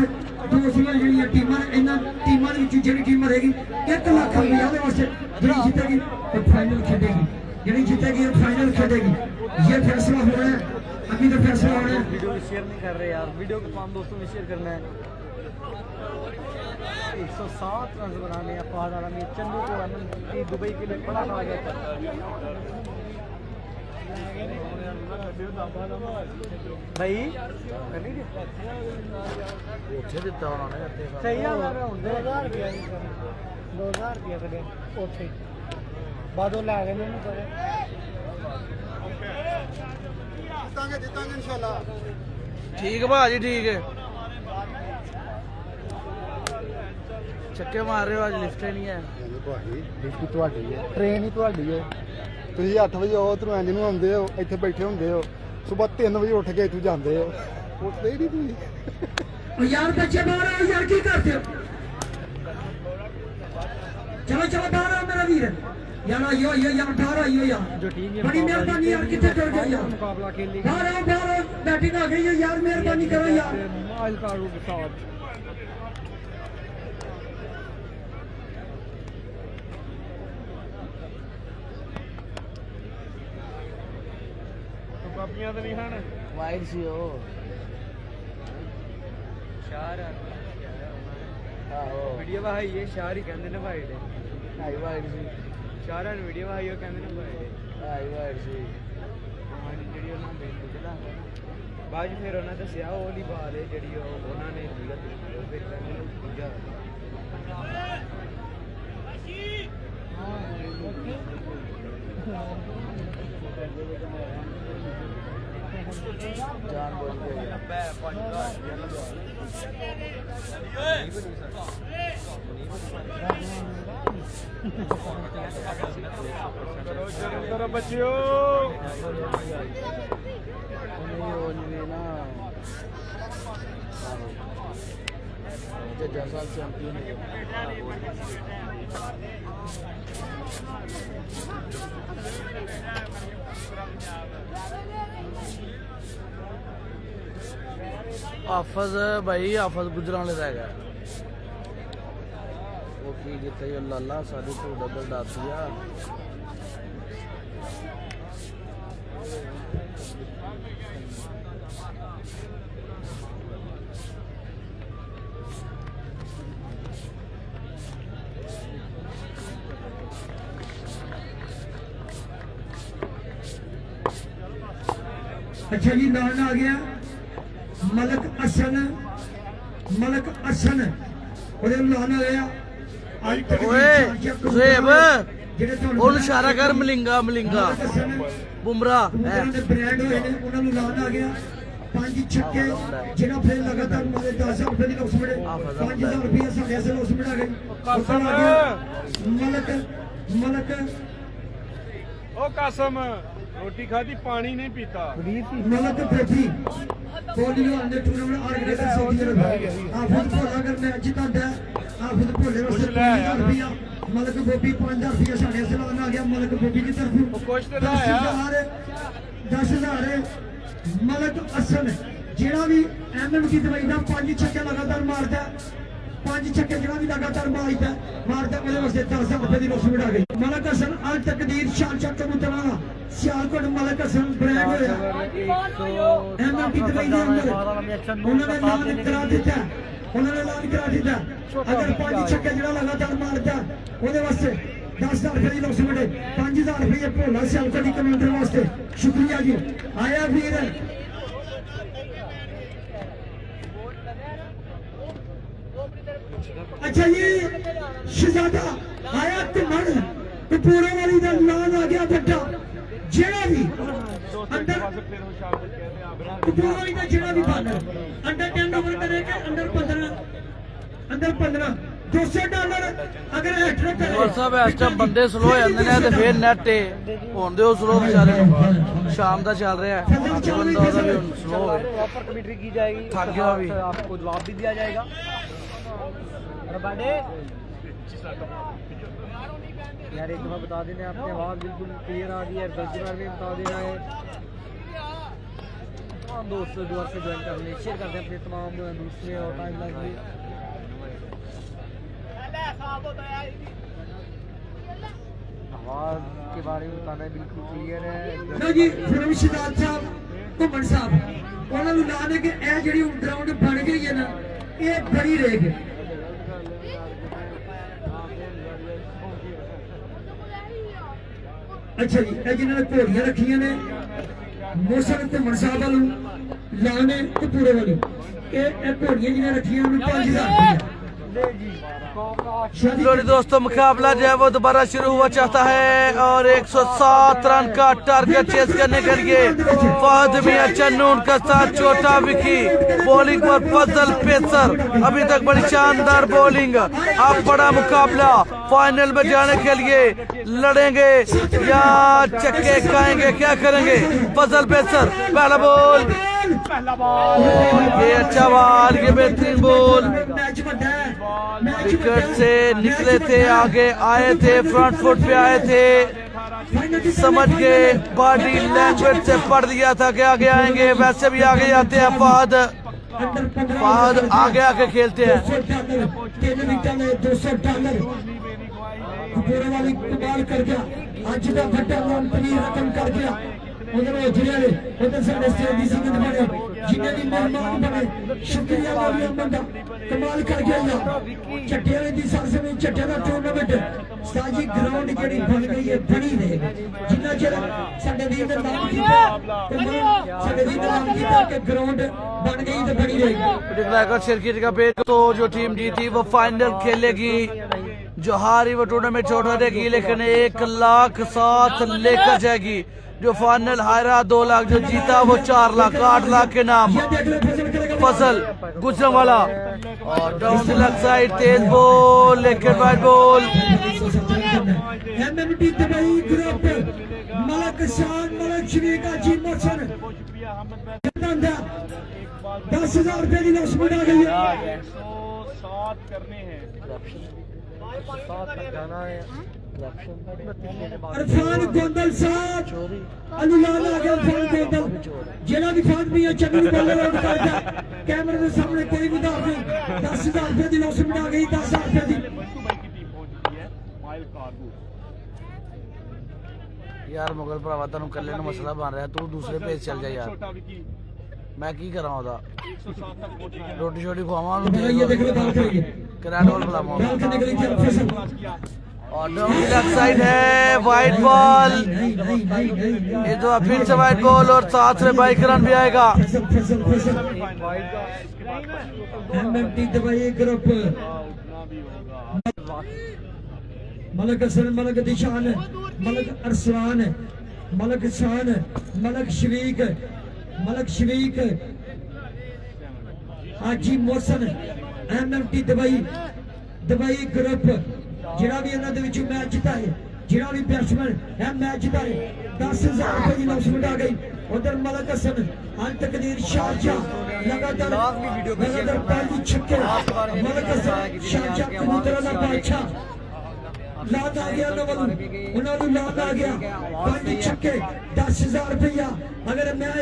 ਦੂਸਰੀਆਂ ਜਿਹੜੀਆਂ ਟੀਮਾਂ ਨੇ ਇਹਨਾਂ ਟੀਮਾਂ ਦੇ ਵਿੱਚ ਜਿਹੜੀ ਟੀਮ ਰਹੇਗੀ 1 ਲੱਖ ਰੁਪਇਆ ਦੇ ਵਾਸਤੇ ਜਿਹੜੀ ਜਿੱਤੇਗੀ ਉਹ ਫਾਈਨਲ ਖੇਡੇਗੀ ਜਿਹੜੀ ਜਿੱਤੇਗੀ ਉਹ ਫਾਈਨਲ ਖੇਡੇਗੀ ਇਹ फैसला होना है अभी तो फैसला होना है वीडियो शेयर नहीं कर रहे यार वीडियो को तमाम दोस्तों में शेयर करना है 107 रन बनाने हैं फहद आलमी चंदू को दुबई के लिए बड़ा कहा गया था भाई कर लीजिए ਉੱਥੇ ਦਿੱਤਾ ਉਹਨਾਂ ਨੇ ਇੱਥੇ सही है यार 2000 रुपया 2000 रुपया कदे ਉੱਥੇ ਬਾਦੋਂ ਲੈ ਗਏ ਨੇ ਕਰੇ ਜਿੱਤਾਂਗੇ ਇਨਸ਼ਾਅੱਲਾ ਠੀਕ ਹੈ ਭਾਜੀ ਠੀਕ ਹੈ ਚੱਕੇ ਮਾਰ ਰਹੇ ਹੋ ਅੱਜ ਲਿਫਟ ਨਹੀਂ ਹੈ ਭਾਜੀ ਡਿਊਟੀ ਤੁਹਾਡੀ ਹੈ ਟ੍ਰੇਨ ਹੀ ਤੁਹਾਡੀ ਹੈ ਤੁਸੀਂ 8 ਵਜੇ ਉਹ ਤਰਵਾਂਜ ਨੂੰ ਆਉਂਦੇ ਹੋ ਇੱਥੇ ਬੈਠੇ ਹੁੰਦੇ ਹੋ ਸਵੇਰ 3 ਵਜੇ ਉੱਠ ਕੇ ਇੱਥੋਂ ਜਾਂਦੇ ਹੋ ਉੱਠਦੇ ਹੀ ਨਹੀਂ ਤੁਸੀਂ यार बच्चे बाहर आओ यार की करते हो चलो चलो बाहर आओ मेरा वीर यार आइयो यार बाहर आइयो यार जो टीम बड़ी मेहरबानी यार कितने टूट गए यार मुकाबला खेल ली बाहर आओ बैटिंग आ गई है यार मेहरबानी करो यार आयल कारू के साथ ਬਾਬੀਆਂ ਤੇ ਨਹੀਂ ਹਨ ਵਾਈਡ ਸੀ ਉਹ ਸ਼ਾਰ ਆਹੋ ਵੀਡੀਓ ਭਾਈ ਇਹ ਸ਼ਾਰ ਹੀ ਕਹਿੰਦੇ ਨੇ ਭਾਈ ਦੇ ਹਾਈ ਵਾਈਡ ਸੀ ਸ਼ਾਰਾਂ ਨੂੰ ਵੀਡੀਓ ਭਾਈ ਉਹ ਕਹਿੰਦੇ ਨੇ ਭਾਈ ਦੇ ਹਾਈ ਵਾਈਡ ਸੀ ਜਿਹੜੀ ਉਹਨਾਂ ਨੇ ਬੇਨਤੀ ਬਾਅਦ 'ਚ ਫਿਰ ਉਹਨਾਂ ਦੱਸਿਆ ਉਹ ਵਾਲੀ ਬਾਲ ਹੈ ਜਿਹੜੀ ਉਹ ਉਹਨਾਂ ਨੇ ਲੀਗਲ ਦਿੱਤੀ ਉਹ ਫਿਰ ਕਹਿੰਦੇ ਨੇ ਦੂਜਾ ਜਾਨ ਬੋਲ ਕੇ ਕਰੋ ਜਰੂਰ ਕਰੋ ਬੱਚਿਓ ਉਹ ਨਹੀਂ ਨਾ ਜੱਜਾ ਸਾਹਿਬ ਚੈਂਪੀਅਨ ਹਾਫਜ਼ ਭਾਈ ਹਾਫਜ਼ ਗੁਜਰਾਲੇ ਦਾ ਹੈਗਾ ਉਹ ਕੀ ਕੀਤਾ ਇਹ ਲਾਲਾ ਸਾਡੇ ਤੋਂ ਡਬਲ ਡਾਤੀਆ अच्छा जी नाम आ गया मलक हसन ਉਹਦੇ ਨਾਮ ਆ ਗਿਆ ਓਏ ਜ਼ੇਬ ਉਹਨੂੰ ਇਸ਼ਾਰਾ ਕਰ ਮਲਿੰਗਾ ਬੁਮਰਾ ਉਹਨਾਂ ਦੇ ਬ੍ਰਾਂਡ ਹੋਏ ਨੇ ਉਹਨਾਂ ਨੂੰ ਨਾਮ ਆ ਗਿਆ 5 ਛੱਕੇ ਜਿਹੜਾ ਫਿਰ ਲਗਾਤਾਰ ਮਾਰੇ 10 ਰੁਪਏ ਦੀ ਲੋਸ ਮਿਲੇ 5000 ਰੁਪਏ ਸਾਡੇ ਅਸਲ ਲੋਸ ਮਿਲਾ ਗਈ ਉਸਨ ਆ ਗਿਆ ਮਲਕ ਉਹ ਕਾਸਮ ਰੋਟੀ ਖਾਦੀ ਪਾਣੀ ਨਹੀਂ ਪੀਤਾ मलक ट्रॉफी पोलियो under tournament organizer Saudi Arabia आप खुद भोला करने जिता दे आप खुद भोले वास्ते 50,000 रुपया मलक गोभी 5000 रुपया साढ़े सलान आ गया मलक गोभी की तरफ कुछ तो 10,000 मलक असन जेड़ा भी MM की दवाई का 5 छक्के लगातार मारता 5 छक्के जेड़ा भी लगातार मारता ਉਹਦੇ ਵਾਸਤੇ 10,000 रुपए की रस्म उड़ा गई मलक हसन अल तकदीर शान चक मुतला सियालकोट मलक हसन ब्रांड होया MM की दवाई के अंदर उन्होंने ऐलान करा दिता अगर 5 छक्के जेड़ा लगातार मारता ਉਹਦੇ वास्ते 10,000 रुपए की रस्म उड़े 5,000 रुपए भोला सियालकोट की कमांडर वास्ते शुक्रिया जी आया वीर अच्छा ये शहजादा आया घुमन कपूरे वाली का नाम आ गया बट्टा जेड़ा भी अंदर कपूरे वाली का जेड़ा भी बानर अंडर 10 ओवर करेगा अंडर 15 $200 अगर हैट्रिक करे और सब इस टाइम बंदे स्लो हो जाते हैं तो फिर नेट होंदे हो स्लो बेचारे शाम का चल रहा है बंदा ओदा भी स्लो हो गया प्रॉपर कमेंट्री की जाएगी थक गया अभी। आपको जवाब भी दिया जाएगा यार एक दफा बता देना आपने आवाज बिल्कुल क्लियर आ गई है गलती बार में बता देना है तमाम दोस्त दोबारा से ज्वाइन कर लें शेयर करते हैं अपने तमाम दूसरे और टाइम लाइन में आवाज के बारे में बताना है बिल्कुल क्लियर है ना जी फिल्म शहजाद साहब घुमन साहब उन्होंने लाने के ए जी ग्राउंड बन गई है ना ये बड़ी रहेगी अच्छा जी ਇਹ ਜਿਨ੍ਹਾਂ ਨੇ ਘੋੜੀਆਂ ਰੱਖੀਆਂ ਨੇ ਮੋਸਨ ਘੁੰਮਣ ਸਾਹਿਬ ਵੱਲੋਂ ਲਾਣੇ ਤੇ ਪੂਰੇ ਵੱਲੋਂ ਇਹ ਘੋੜੀਆਂ ਜਿਹਨਾਂ ਰੱਖੀਆਂ ਉਹਨੂੰ 5,000 लो दोस्तों मुकाबला जो है वो दोबारा शुरू हुआ चाहता है और 107 रन का टारगेट चेस करने के लिए फहद मियां चन्नू उनका साथ छोटा विकी बॉलिंग पर फजल पेसर अभी तक बड़ी शानदार बॉलिंग अब बड़ा मुकाबला फाइनल में जाने के लिए लड़ेंगे या चक्के खाएंगे क्या करेंगे फजल पेसर पहला बॉल ये अच्छा बॉल ये बेहतरीन बॉल विकेट से निकले थे आगे आए थे फ्रंट फुट पे आए थे समझ के बॉडी लैंग्वेज से पढ़ लिया था कि आगे आएंगे वैसे भी आगे आते हैं फहद आगे आके खेलते हैं पूरे वाली कमाल कर गया आज का घट्टा कंपनी रकम कर गया उधर जिले उधर साढ़े स्टेट सिंह बने जिन्हें भी मेहमान बने शुक्रिया बंदा कमाल कर गया चट्टिया की सरस में चट्टिया का टूर्नामेंट साजी ग्राउंड जी बन गई है बनी रहेगी जिन्ना चर साडे वीर ने नाम किया साडे वीर ने नाम किया कि ग्राउंड बन गई तो बनी रहेगी क्रिकेट का पेज तो जो टीम जीती वो फाइनल खेलेगी जो हारी वो टूर्नामेंट छोड़ देगी लेकिन 1,07,000 लेकर जाएगी जो फाइनल हारा 2 लाख जो जीता वो 4 लाख 8 लाख के नाम फसल गुजरन वाला और डाउन द लेग साइड तेज बॉल लेकर wide ball MMT Dubai group Malak Shan Malak शरीक जी मोशन 10,000 रुपए की रस्म आ गई है 107 करने हैं जाना है अरफान गोंदल साहब अलीलाल आ गया अरफान गोंदल जिला भी फान भी है चंगली बॉलर आउट करता कैमरे के सामने कोई भी दाव नहीं 10,000 रुपए की रस्म आ गई 10,000 रुपए की यार मुगल भरावा तेन कले मसला बन रहा तू दूसरे पेज चल जा यार मैं की करा रोटी शोटी खुआवा ये देख लो बात करिए किराया डोल बुलावा बाल से निकली थी फैसल और डाउन लेग साइड है वाइट बॉल ये तो फिर से वाइट बॉल और साथ में 22 रन भी आएगा Faisal MMT Dubai group Malak Hasan Malak Dishan Malak Arsalan Malak Shan Malak Sharik आजी मोहसन एमएमटी दुबई ग्रुप जिहड़ा भी इन्हां दे विच मैच जिताए जिहड़ा भी बैट्समैन है मैच जिताए 10,000 रुपए की अनाउंसमेंट आ गई उधर मलक हसन अल तकदीर शाहजहां लगातार पहली छक्के मलक हसन शाहजहां कबूतरों का बादशाह लाद आ गया उन्होंने लाद आ गया 5 छक्के 10,000 रुपया अगर मैं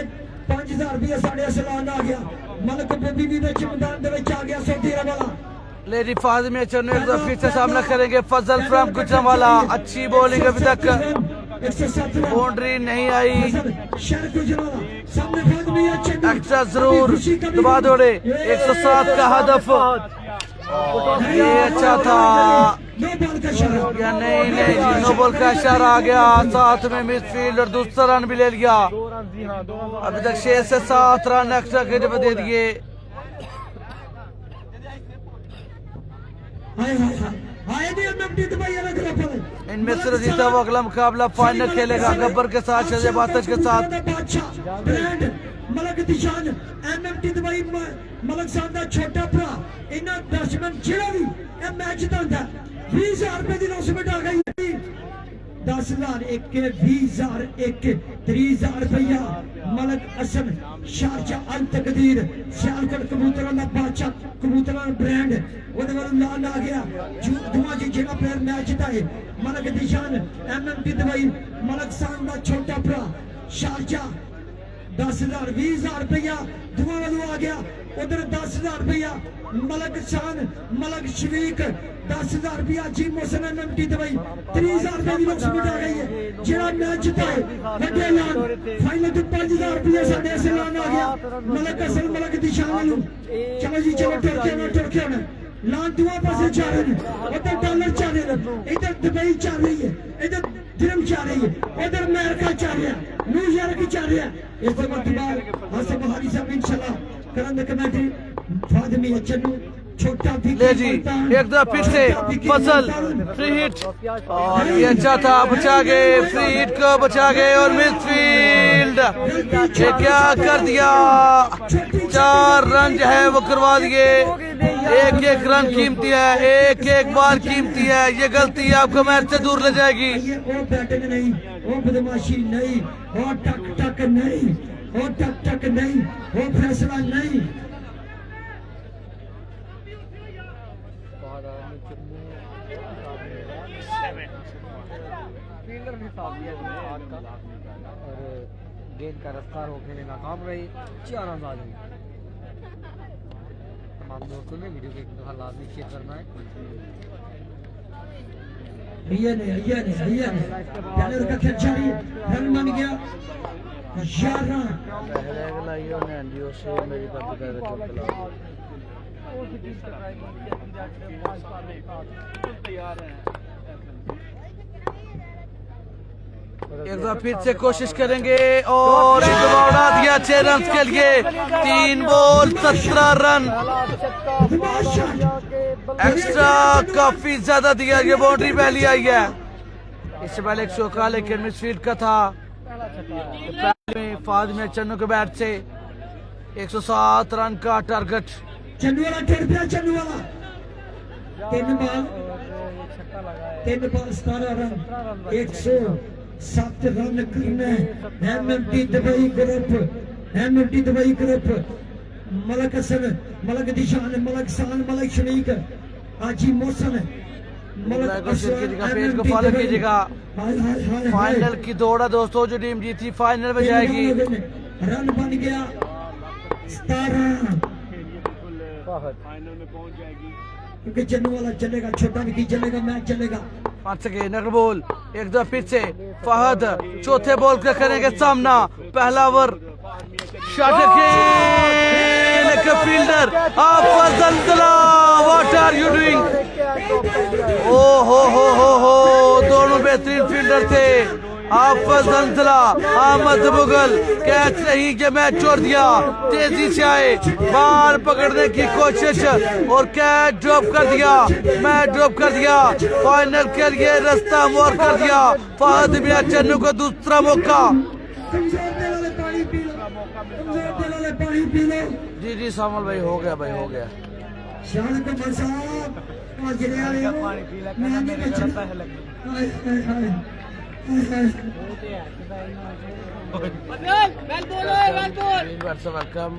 5,000 रुपया साढ़े सलान आ गया मलक बब्बी भी विच मैदान दे विच आ गया सऊदी अरब वाला लेडी फातिमा चन्नू एक दफा फिर से सामना करेंगे फजल फ्रॉम गुजरांवाला। अच्छी बॉलिंग अभी तक, 107 बाउंड्री नहीं आई। शहर गुजरांवाला सामने फातिमा चन्नू एक्स्ट्रा जरूर दबा दौड़े 107 का हदफ। ये अच्छा था नो बॉल का इशारा या नहीं? नहीं जी, नो बॉल का इशारा आ गया। साथ में मिडफील्ड और दूसरा रन भी ले लिया। 2 रन, जी हाँ 2 रन। अभी तक 6 से 7 रन एक्स्ट्रा के दे दिए। हाय हाय हाय नहीं एमएमटी दुबई अलग रफल इनमें से जीता हुआ अगला मुकाबला फाइनल खेलेगा गब्बर के साथ, शहजाद बातश के साथ। बादशाह brand Malak दिशान MMT Dubai Malak साहब का छोटा भरा इन्ना दर्शमन ਜਿਹੜਾ ਵੀ ਇਹ ਮੈਚ ਜਿੱਤਦਾ 20000 ਰੁਪਏ ਦੀ ਅਨਾਉਂਸਮੈਂਟ ਆ ਗਈ 10,000 1 20,000 1 30,000 रुपया मलक हसन शारजा अल तकदीर सियालकोट कबूतरों का बादशाह कबूतरों का ब्रांड ਉਹਦੇ ਵੱਲ ਲਾਲ ਆ ਗਿਆ ਦੁਆ ਜੀ ਜਿਹੜਾ ਪਲੇਅਰ ਮੈਚ ਜਿਤਾਏ ਮਲਕ ਦਿਸ਼ਾਨ ਐਮਐਮਟੀ ਦੁਬਈ ਮਲਕ ਸਾਨ ਦਾ ਛੋਟਾ ਭਰਾ ਸ਼ਾਰਜਾ 10,000 20,000 रुपया दुआ वालों आ गया उधर 10,000 रुपया मलक शान मलक शरीक 10,000 रुपया जी मोहसन एमएमटी दुबई 30,000 रुपये की अनाउंसमेंट आ गई है जेड़ा मैच जिताए वड्डे ऐलान फाइनल तो 5,000 रुपया साढ़े ऐलान आ गया मलक हसन मलक दिशान वालों चलो जी चलो टुर के आना लान दुआ पासे जा रहे हैं उधर डॉलर जा रहे हैं इधर दुबई जा रही है इधर दिरहम जा रही है उधर अमेरिका जा रहा है न्यूयॉर्क जा रहा है इस बाद हासिफ बहारी साहब इंशाल्लाह करंद कमेटी फातिमा चन्नू छोटा भी ले जी एक दफा फिर से फजल फ्री हिट और ये अच्छा था, बचा गए फ्री हिट को बचा गए और मिडफील्ड ये क्या कर दिया। 4 रन जो है वो करवा दिए। एक एक रन कीमती है, एक एक बार कीमती है। ये गलती आपको मैच से दूर ले जाएगी। ये वो बैटिंग नहीं वो बदमाशी नहीं वो टक टक नहीं वो टक टक नहीं वो फैसला नहीं फील्डर भी साफ दिया आज का और गेंद का रफ्तार होने में नाकाम रही। 4 रन आ गए। तमाम दोस्तों ने वीडियो के दफा लाजमी शेयर करना है। पहले का खेल जारी रन बन गया 11 एक बार फिर से कोशिश करेंगे और उड़ा दिया 6 रन के लिए। 3 बॉल 17 रन एक्स्ट्रा काफी ज्यादा दिया। ये बाउंड्री पहली आई है, इससे पहले एक चौका लेकिन मिडफील्ड का था। पहले में फातिमा चन्नू के बैट से 107 रन का टारगेट। चन्नू वाला टेढ़ पे चन्नू वाला 3 बॉल 17 रन 107 रन करने MMT Dubai group Malak Hasan Malak Dishan Malak San Malak Sharik आजी मोहसन मलक पेज को फॉलो कीजिएगा। फाइनल की दौड़ है दोस्तों, जो टीम जीती फाइनल में जाएगी। रन बन गया 17 फाइनल में पहुंच जाएगी। क्योंकि चन्नू वाला चलेगा छोटा भी नहीं चलेगा मैच चलेगा। 5 सेकेंड नगर बॉल एक दफा फिर से फहद चौथे बॉल का करेंगे सामना। पहला over shot fielder what are you doing. ओ हो दोनों बेहतरीन फील्डर थे। आफजला अहमद मुगल कैच नहीं के मैच छोड़ दिया। तेजी से आए बाल पकड़ने की कोशिश और कैच ड्रॉप कर दिया। मैच ड्रॉप कर दिया। फाइनल के लिए रास्ता मोड़ कर दिया। फहद मियां चन्नू को दूसरा मौका। जी सामल भाई हो गया हो गया। Welcome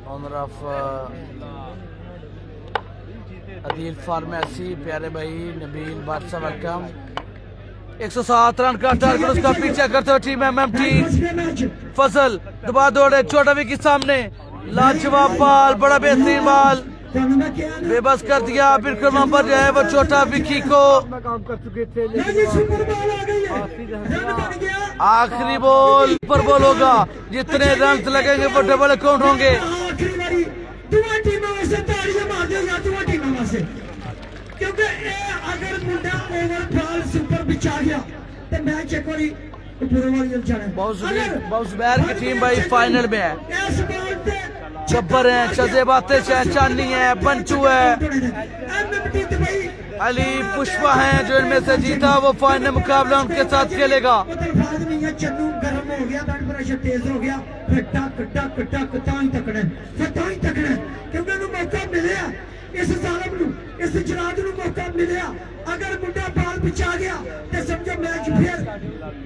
owner of Adeel pharmacy प्यारे भाई नबील बादशाह वेलकम। 107 रन का टारगेट उसका पीछा करते हुए टीम एमएमटी। फजल दबा दौड़े छोटा विकी सामने, लाजवाब बॉल, बड़ा बेहतरीन बॉल, बेबस कर दिया। बिल्कुल वहां पर जो है वो छोटा विकी को में काम कर चुके थे सुपर बॉल आ गई है, हाफिज रन बन गया। आखिरी बॉल पर बॉल होगा, जितने रन लगेंगे वो डबल अकाउंट होंगे। आखिरी बारी दोवां टीमां वास्ते ताड़ियां मार दिओ या दोवां टीमां वास्ते, क्योंकि ये अगर मुंडा ओवर बॉल सुपर बिछा गया तो मैच एक बारी पूरे वाली जाना है। बहुत जुबैर की टीम भाई फाइनल में है। इस बॉल पे गब्बर है, शहजेबाते है, चांदनी है, पंचू है, एमएमटी दुबई अली पुष्पा है जो इनमें से जीता वो फाइनल मुकाबला उनके साथ खेलेगा। मतलब बाद में ये चन्नू गर्म हो गया, ब्लड प्रेशर तेज हो गया, फिर टक टक टक ताई तकड़े, फिर ताई तकड़े, क्योंकि उन्हें मौका मिले इस जालिम नू, इस जराद नू मौका मिले। अगर मुंडा बाल बिछा गया तो समझो मैच फिर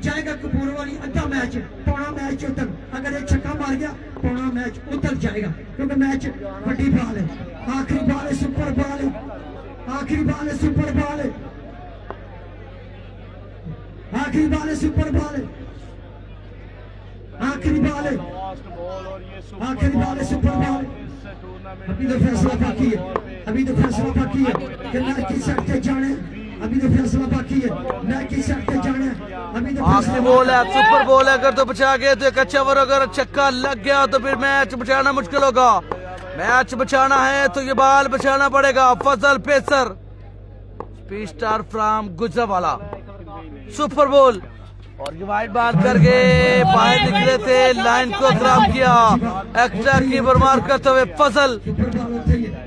जाएगा कपूर वाली अद्धा मैच, पौना मैच उतर। अगर एक छक्का मार गया पौना मैच उतर जाएगा, क्योंकि मैच बड़ी बाल है। आखिरी बाल है, सुपर बाल है, आखिरी बाल है, सुपर बाल है, आखिरी बाल है, सुपर बाल है, आखिरी बाल है, आखिरी बाल है, सुपर बाल है। अभी तो फैसला बाकी है, अभी तो फैसला बाकी है कि मैच किस सकते जाने, अभी तो फैसला बाकी है मैच किस सकते जाने, अभी तो आखिरी बॉल है, सुपर बॉल है, अगर तो बचा गए तो एक अच्छा ओवर, अगर छक्का लग गया तो फिर मैच बचाना मुश्किल होगा। मैच बचाना है तो ये बॉल बचाना पड़ेगा। Fazal pacer speed star from Gujranwala, super ball और ये वाइड बॉल करके बाहर निकले थे, लाइन को खराब किया। एक्स्ट्रा कीपर मार करते हुए फजल,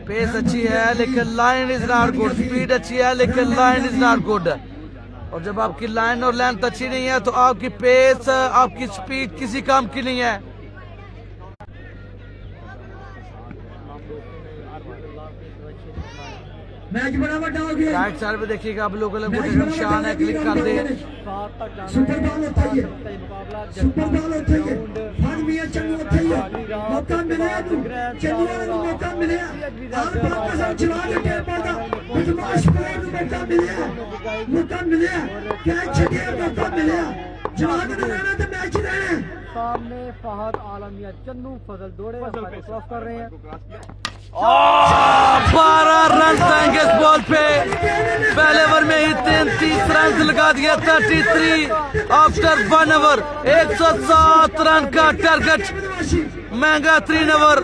पेस अच्छी है लेकिन line is not good, speed अच्छी है लेकिन लाइन इज नॉट गुड। और जब आपकी लाइन और लेंथ अच्छी नहीं है तो आपकी पेस, आपकी स्पीड किसी काम की नहीं है। मैच बड़ा बड़ा हो गया। राइट साइड पे देखिएगा आप लोग निशान है, क्लिक कर दे। सुपर बॉल होता है, सुपर बॉल होता है, फन मियां चन्नू होता है, मौका मिले तू चन्नू वाले को मौका मिले, और पाकिस्तान चला के टेप पाता बदमाश प्लेयर को मौका मिले, कैच छड़े मौका मिले, जवाब ने रहना तो मैच रहना। सामने फहद आलमिया चन्नू फजल दौड़े क्रॉस कर रहे हैं। 12 रन आएंगे इस बॉल पे, पहले ओवर में ही 33 रन लगा दिया। 33 आफ्टर 1 ओवर, 107 रन का टारगेट, महंगा 3 ओवर,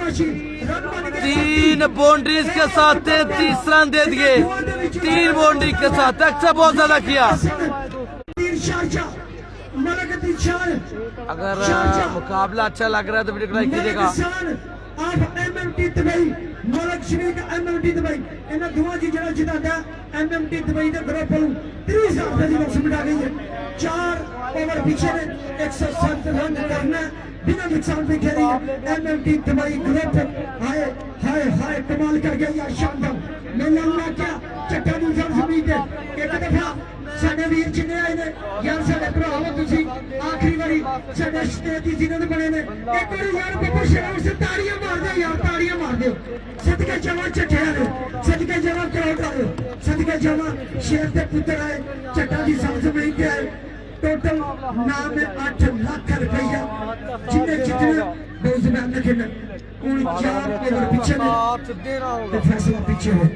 3 बाउंड्रीज के साथ 33 रन दे दिए, 3 बाउंड्री के साथ। अच्छा बहुत ज्यादा किया। अगर मुकाबला अच्छा लग रहा है तो वीडियो को लाइक कीजिएगा। आप एमएमटी दुबई मलक शरीफ एमएमटी दुबई इन दुआ जी जरा जितादा एमएमटी दुबई दे ग्रुप ਨੂੰ 30 साल ਦੀ ਵਕਤ ਮਿਟਾ ਗਈ ਹੈ। 4 ओवर पीछे ने 107 रन करना बिना नुकसान पे खेली है एमएमटी दुबई ग्रुप। हाय हाय हाय कमाल कर गया यार, शानदार। मैंने अल्लाह क्या चट्टा दी जमीन पे एक दफा साडे वीर जिन्ने आए ने यार, साडे भराओ तुसी आखिरी बारी साडे स्टेट दी जिन्ने बने ने एक बार यार बब्बू शेरा से ताड़ियां मार दे यार, ताड़ियां मार दे। सदके जमा चट्टे आए, सदके जमा क्राउड आए, सदके जमा शेर दे पुत्र आए, चट्टा दी जमीन पे आए। टोटल नाम है 8 लाख रुपया जिन्ने जितने बहुत मैच ने खेले। 4 ओवर पीछे ने तो फैसला पीछे है।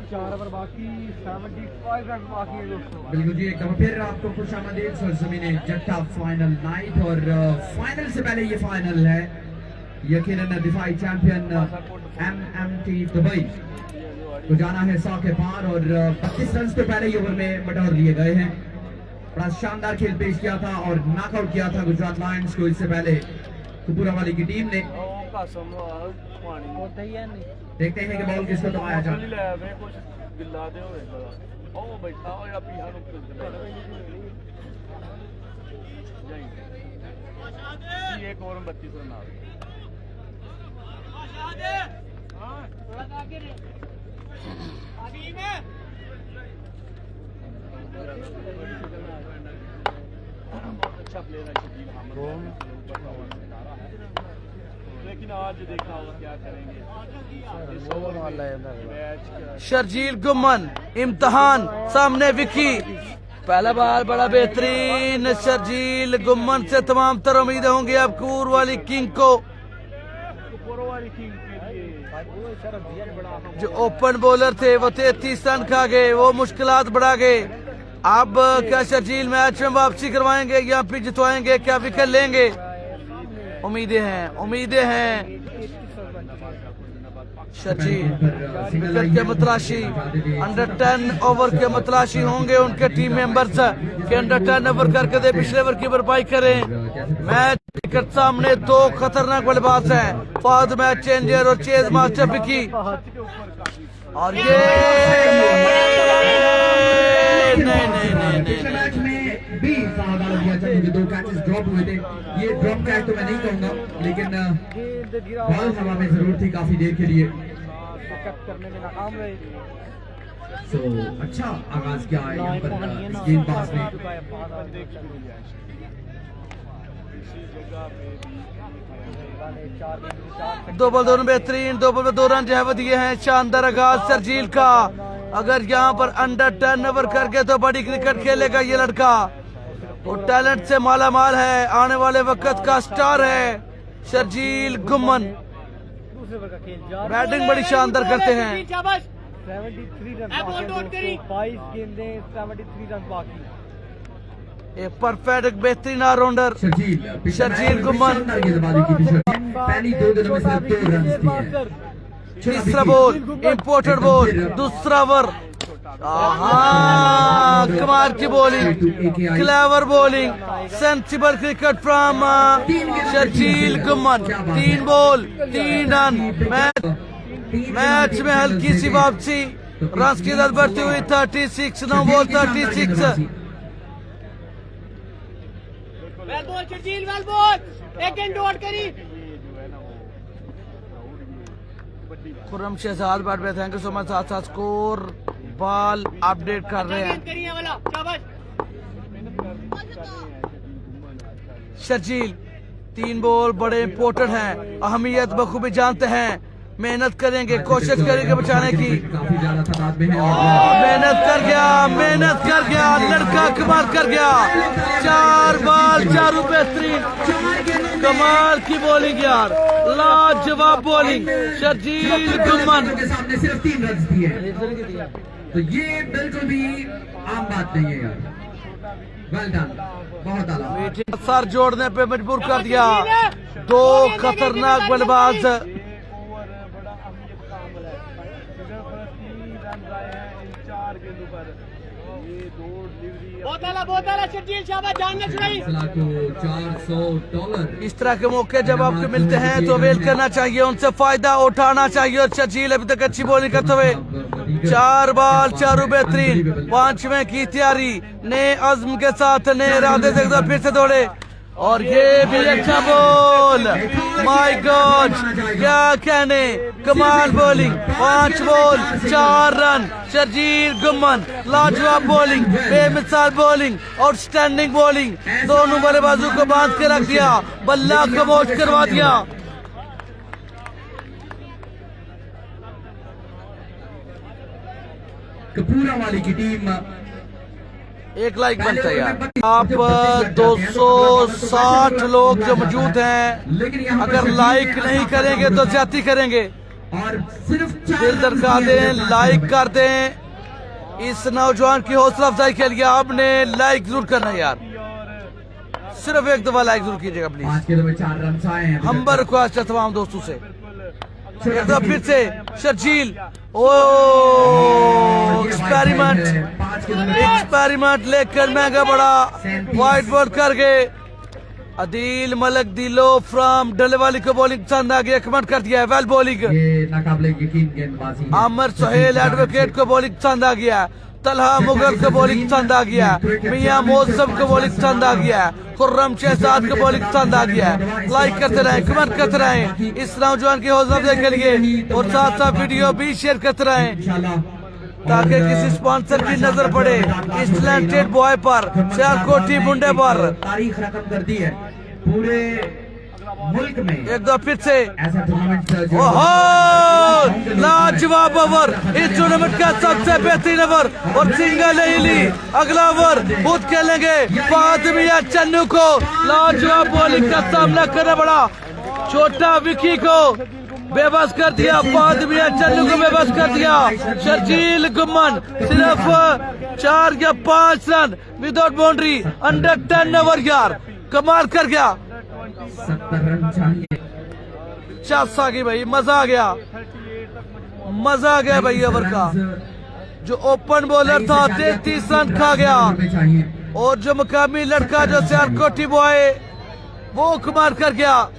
चार ओवर बाकी, 75 रन बाकी है दोस्तों। बिल्कुल जी, एक बार फिर आपको खुशामदीद सरजमीने जट्टा फाइनल नाइट। और फाइनल से पहले ये फाइनल है यकीनन दिफाई चैंपियन एमएमटी दुबई को जाना है 100 के पार। और 32 रन तो पहले ही ओवर में बटोर लिए गए हैं। बड़ा शानदार खेल पेश किया था और नॉकआउट किया था गुजरात लायंस को इससे पहले कपूरावाली की टीम ने। देखते हैं कि बॉल किसको दबाया जाए। एक ओवर में 32 रन आ गए। अच्छा प्लेयर है शकील अहमद, लेकिन आज देखना होगा क्या करेंगे। मैच शर्जील गुम्मन, इम्तिहान, सामने विकी। पहला बार बड़ा बेहतरीन शर्जील गुम्मन से तमाम तर उम्मीदें होंगी अब कूर वाली किंग को। जो ओपन बॉलर थे वो 33 रन खा गए, वो मुश्किलात बढ़ा गए। अब क्या शर्जील मैच में वापसी करवाएंगे या फिर जितवाएंगे, क्या विकेट लेंगे? उम्मीदें हैं शर्जील विकेट के मतलाशी। अंडर 10 ओवर के मतलाशी होंगे उनके टीम मेंबर्स के अंडर 10 ओवर करके दे पिछले ओवर की भरपाई करें। मैच विकेट सामने दो खतरनाक बल्लेबाज हैं, फाद मैच चेंजर और चेज मास्टर विकी। और ये नहीं पिछले मैच में भी फाउल डाल दिया था क्योंकि 2 कैचेस ड्रॉप हुए थे। ये ड्रॉप कैच तो मैं नहीं कहूंगा, लेकिन बॉल हवा में जरूर थी काफी देर के लिए। करने में नाकाम रहे। सो अच्छा आगाज किया है यहाँ पर इस गेंदबाज ने। दो बॉल दोनों बेहतरीन, 2 बॉल में 2 रन जो है वो दिए हैं। शानदार आगाज शर्जील का। अगर यहाँ पर अंडर 10 ओवर करके तो बड़ी क्रिकेट खेलेगा ये लड़का। वो टैलेंट से माला माल है, आने वाले वक्त का स्टार है शर्जील गुम्मन। दूसरे ओवर का खेल बैटिंग बड़ी शानदार करते हैं। 73 रन 22 गेंदें 73 रन बाकी। एक परफेक्ट बेहतरीन ऑलराउंडर शर्जील शर्जील गुम्मन। गेंदबाजी की थी शर्जील। पहली 2 दिनों में सिर्फ 2 रन दिए हैं। तीसरा बॉल इंपोर्टेड बॉल, दूसरा ओवर। कमाल की bowling, clever bowling, sensible cricket from Sharjeel Gumman. 3 ball 3 run. Match में हल्की सी वापसी, रन की दर बढ़ती हुई 36, 9 ball 36। Well ball Sharjeel, well ball, एक गेंद आउट करी। खुर्रम शहजाद बैट पे थैंक यू सो मच। साथ साथ स्कोर बॉल अपडेट कर रहे हैं। करिए वाला शाबाश। शर्जील 3 बॉल बड़े इंपॉर्टेंट हैं, अहमियत बखूबी जानते हैं। मेहनत करेंगे, कोशिश करेंगे बचाने की। काफी ज्यादा तादाद में है और मेहनत कर गया लड़का, कमाल कर गया। 4 बॉल 4 बेहतरीन, कमाल की बॉलिंग यार, लाजवाब बॉलिंग शर्जील गुम्मन। के सामने सिर्फ 3 रन दिए हैं। तो ये बिल्कुल भी आम बात नहीं है यार। वेल डन, बहुत आला। सर जोड़ने पे मजबूर कर दिया 2 खतरनाक बल्लेबाज। बहुत आला शर्जील, शाबाश, जान न छुड़ाई। $400। इस तरह के मौके जब आपको मिलते हैं तो अवेल करना चाहिए, उनसे फायदा उठाना चाहिए। और शर्जील अभी तक अच्छी बॉलिंग करते हुए 4 बॉल 4 बेहतरीन। 5वें की तैयारी, नए अज़्म के साथ, नए इरादे से फिर से दौड़े। और ये भी अच्छा बॉल, माय गॉड क्या कहने, कमाल bowling. 5 ball 4 run Sharjeel Gumman. लाजवाब बॉलिंग, बेमिसाल बॉलिंग, आउटस्टैंडिंग बॉलिंग। दोनों बल्लेबाजों को बांध के रख दिया, बल्ला खामोश करवा दिया। कपूरा वाली की टीम एक लाइक बनता है यार। आप 260 लोग जो मौजूद हैं, अगर लाइक नहीं करेंगे तो ज्यादती करेंगे। और सिर्फ दिल दरका दें, लाइक कर दें। इस नौजवान की हौसला अफजाई के लिए आपने लाइक जरूर करना है यार। सिर्फ एक दफा लाइक जरूर कीजिएगा प्लीज। 5 किलो में 4 रन आए हैं। हम्बर रिक्वेस्ट है तमाम दोस्तों से। एक दफा फिर से शर्जील, ओ एक्सपेरिमेंट लेकर महंगा बड़ा वाइट बॉल कर गए। अदील मलक दिलो फ्रॉम डलेवाली को बॉलिंग पसंद आ गया, कमेंट कर दिया है, वेल बॉलिंग। ये नाकाबिले यकीन गेंदबाजी है। आमर सोहेल एडवोकेट को बॉलिंग पसंद आ गया, तलहा मुगल को बॉलिंग पसंद आ गया, मियां मौसम को बॉलिंग पसंद आ गया, खुर्रम शहजाद को बॉलिंग पसंद आ गया। लाइक करते रहें, कमेंट करते रहें इस नौजवान की हौसला अफजाई के लिए, और साथ साथ वीडियो भी शेयर करते रहें। इंशाल्लाह ताकि किसी स्पॉन्सर की नजर पड़े इस टैलेंटेड बॉय पर, सियालकोटी मुंडे पर। तारीख रकम कर दी है पूरे मुल्क में। एक दो फिर से ऐसा टूर्नामेंट जो ओहो, लाजवाब ओवर, इस टूर्नामेंट का सबसे बेहतरीन ओवर और सिंगल नहीं ली। अगला ओवर खुद खेलेंगे फातिमिया चन्नू को, लाजवाब बॉलिंग का सामना करना पड़ा। छोटा विकी को बेबस कर दिया, फातिमिया चन्नू को बेबस कर दिया। शर्जील गुम्मन सिर्फ 4 या 5 run without boundary, under 10 over यार, कमाल कर गया। 70 रन चाहिए। चास आ गई भाई, मजा आ गया, मजा आ गया भाई ओवर का। जो ओपन बॉलर था 33 रन खा गया, चाहिए और जो मुकामी लड़का जो सियालकोटी बॉय वो कमाल कर गया।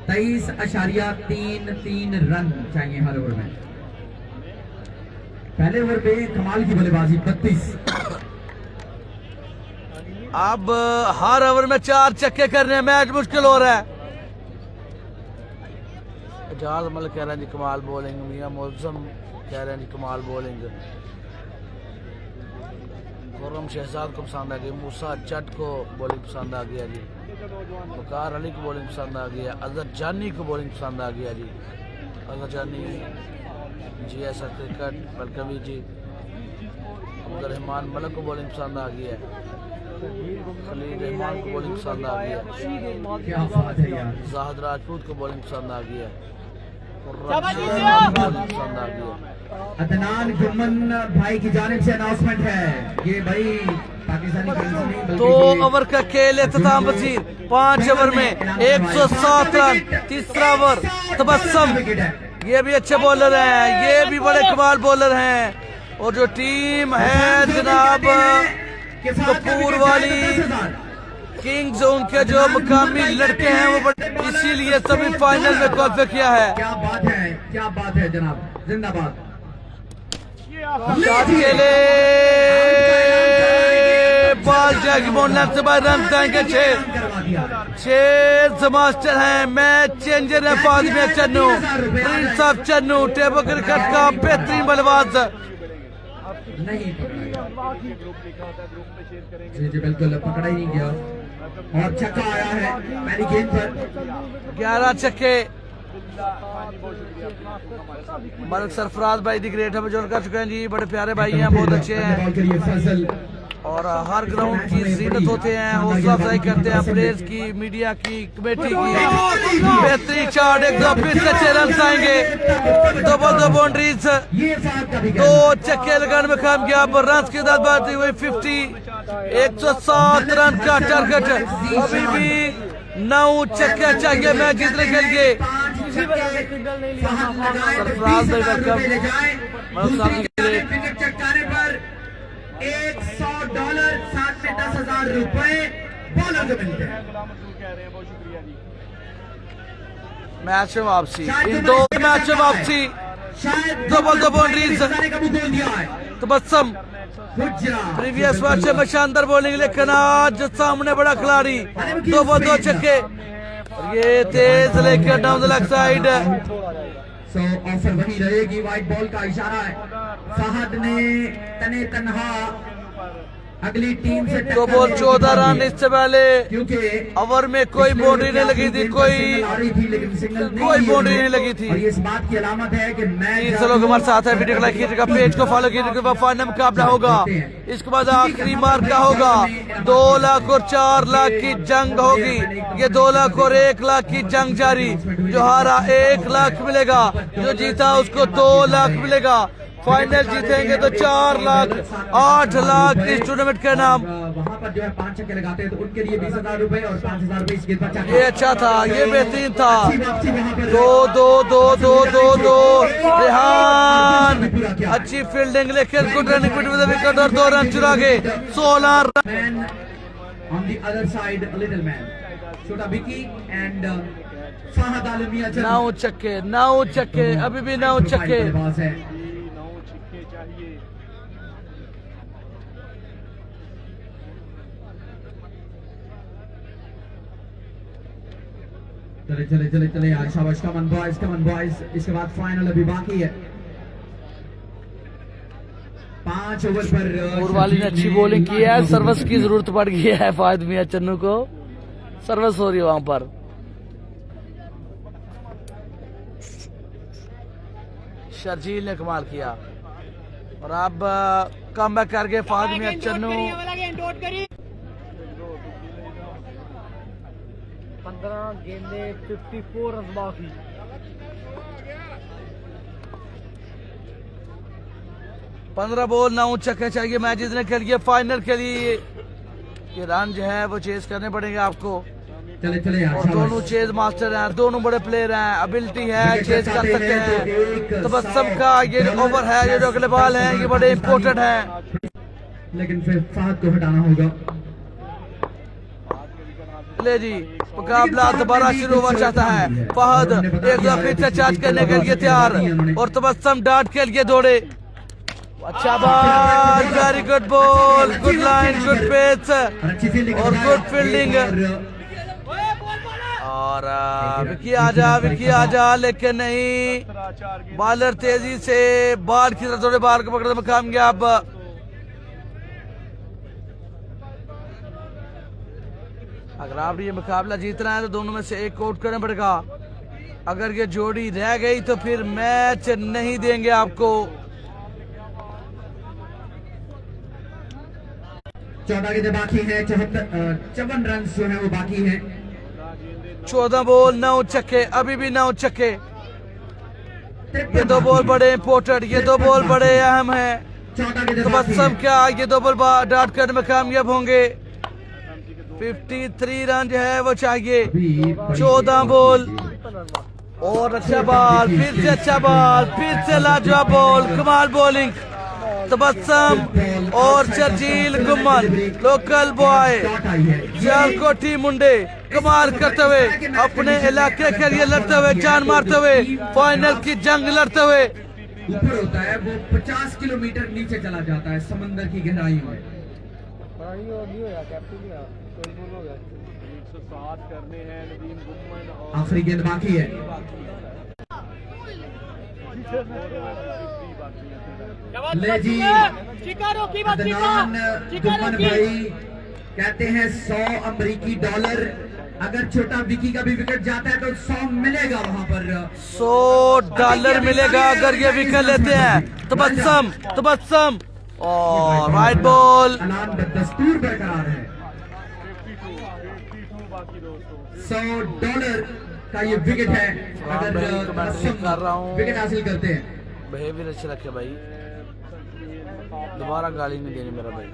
23.33 रन चाहिए हर ओवर में। पहले ओवर पे कमाल की बल्लेबाजी 32। अब हर ओवर में 4 छक्के करने, मैच मुश्किल हो रहा है। एजाज मलिक कह रहे हैं जी कमाल बॉलिंग, मियां मौसम कह रहे हैं जी कमाल बॉलिंग, खुर्रम शहजाद को पसंद आ गई, मूसा जट को बॉलिंग पसंद आ गया जी, वकार अली को बॉलिंग पसंद आ गया, अजहर जानी को बॉलिंग पसंद आ गया जी। अजहर जानी जी ऐसा क्रिकेट वेलकम जी। अब्दुल रहमान मलिक को बॉलिंग पसंद आ गया है, खलील रहमान को बॉलिंग पसंद आ गया, क्या बात है यार। जाहिद राजपूत को बॉलिंग पसंद आ गया, शाबाश जी, बॉलिंग पसंद आ गया। अदनान गुम्मन भाई की जानिब से अनाउंसमेंट है, ये भाई पाकिस्तानी टीम से नहीं बल्कि 2 ओवर का खेल इख्तिताम पसीर, 5 ओवर में 107 रन। तीसरा ओवर तबस्सुम, ये भी अच्छे बॉलर हैं, ये भी बड़े कमाल बॉलर हैं। और जो टीम है जनाब कपूर वाली किंग्स, उनके जो मुकामी लड़के हैं वो बड़े, इसीलिए सभी फाइनल में क्वालिफाई किया है। क्या बात है, क्या बात है जनाब, जिंदाबाद। शॉट खेले, बॉल जाएगी बॉलर से बाहर, रन जाएंगे 6 मास्टर हैं, मैच चेंजर है Fatimia Channu, prince of Channu, table cricket का बेहतरीन बल्लेबाज। नहीं जी बिल्कुल पकड़ा ही नहीं गया, और छक्का आया है पहली गेंद पर। 11 छक्के। मलिक सरफराज भाई दी ग्रेट हमें ज्वाइन कर चुके हैं जी, बड़े प्यारे भाई हैं, बहुत अच्छे हैं और हर ग्राउंड की जीनत होते हैं, हौसला अफजाई करते हैं प्लेयर्स की, मीडिया की, कमेटी की। बेहतरीन शॉट, एक दो फिर से 6 रन आएंगे, दो बाउंड्रीज, 2 छक्के लगाने में कामयाब। रन की दाद हुई 50, 107 रन का टारगेट, अभी भी 9 छक्के चाहिए मैच जीतने के लिए। सरफराज भाई वेलकम, $100 साथ में 10,000 रुपए बॉलर को मिलते हैं। मैच में वापसी, इन 2 मैच में वापसी, दो बाउंड्रीज। तबस्सुम प्रीवियस मैच में शानदार बॉलिंग, लेकिन आज सामने बड़ा खिलाड़ी, 2 छक्के, ये तेज लेकर down the leg side. So offer वही रहेगी, व्हाइट बॉल का इशारा है। फहद ने तने तनहा अगली टीम से 2 बॉल 14 रन। इससे पहले क्योंकि ओवर में कोई बाउंड्री नहीं लगी थी, कोई बाउंड्री नहीं लगी थी। और ये इस बात की अलामत है कि मैच लोग हमारे साथ है, वीडियो को लाइक कीजिएगा, पेज को फॉलो कीजिएगा। फाइनल मुकाबला होगा, इसके बाद आखिरी मार का होगा। 2 लाख और 4 लाख की जंग होगी, ये 2 लाख और 1 लाख की जंग जारी। जो हारा 1 लाख मिलेगा, जो जीता उसको 2 लाख मिलेगा। फाइनल जीतेंगे तो 4 लाख 8 लाख इस टूर्नामेंट का नाम। वहाँ पर जो है 5 छक्के लगाते हैं तो उनके लिए 20,000 रुपए और 5,000 रुपए इस गेंद पर चाहिए। ये अच्छा था, ये बेहतरीन था। 2 रेहान अच्छी फील्डिंग, लेकिन गुड रनिंग विकेट और 2 रन चुरा गए। 16 run. On the other side, a little man, छोटा विकी and फहद आलमिया 9 छक्के, अभी भी 9 छक्के। चले यार, शाबाश, कमन बॉयज। इसके बाद फाइनल अभी बाकी है। 5 ओवर पर पूर्वाली ने अच्छी बॉलिंग की है, सर्विस की जरूरत पड़ गई है फायद मियां चन्नू को, सर्विस हो रही है वहां पर। शर्जील ने कमाल किया और अब कम बैक करके फायद मियां चन्नू 15 गेंदे 54 रन बाकी। पंद्रह बॉल 9 छक्के चाहिए मैच जीतने के लिए, फाइनल के लिए ये रन जो है वो चेज करने पड़ेंगे आपको। चले चले यार, और दोनों चेज मास्टर हैं, दोनों बड़े प्लेयर हैं, एबिलिटी है, चेज कर सकते हैं। तबस्सुम का ये जो ओवर है, ये जो अगले बॉल है, ये बड़े इम्पोर्टेंट है। लेकिन फिर फहद को हटाना होगा। ले जी मुकाबला दोबारा शुरू हुआ चाहता है। फहद एक बार फिर से चार्ज करने के लिए तैयार और तबस्सुम डाट के लिए दौड़े। अच्छा ball, very good ball, good line, good pace और गुड फील्डिंग। और विकी आजा लेकिन नहीं, बॉलर तेजी से बॉल की तरफ थोड़े बॉल को पकड़ने में कामयाब। अगर आपने ये मुकाबला जीतना है तो दोनों में से एक आउट करना पड़ेगा। अगर ये जोड़ी रह गई तो फिर मैच नहीं देंगे आपको। 14 गेंदें बाकी हैं, 54 रन जो है वो बाकी हैं। 14 बॉल 9 छक्के, अभी भी 9 छक्के। ये दो बॉल बड़े इंपॉर्टेंट, ये दो बॉल बड़े अहम हैं। तबस्सुम क्या ये दो बॉल डाट करने में कामयाब होंगे। 53 रन जो है वो चाहिए। 14 बॉल और अच्छा बॉल, फिर से अच्छा बॉल, फिर से लाजवाब बॉल, कमाल बॉलिंग। तबस्सुम और शर्जील गुम्मन लोकल बॉय सियालकोटी मुंडे कमाल करते हुए अपने इलाके के लिए लड़ते हुए, जान मारते हुए, फाइनल की जंग लड़ते हुए। ऊपर होता है वो 50 किलोमीटर नीचे चला जाता है समंदर की गहराई में। आखिरी गेंद बाकी है। ले जी अदनान गुम्मन भाई कहते हैं $100 अगर छोटा विकी का भी विकेट जाता है तो 100 मिलेगा वहां पर। $100 मिलेगा अगर ये विकेट लेते हैं। तबस्सुम और राइट बॉल। ऐलान दस्तूर बरकरार है। $100 का ये विकेट है अगर विकेट हासिल करते हैं। बिहेवियर अच्छे रखे भाई, दोबारा गाली नहीं देनी मेरा भाई,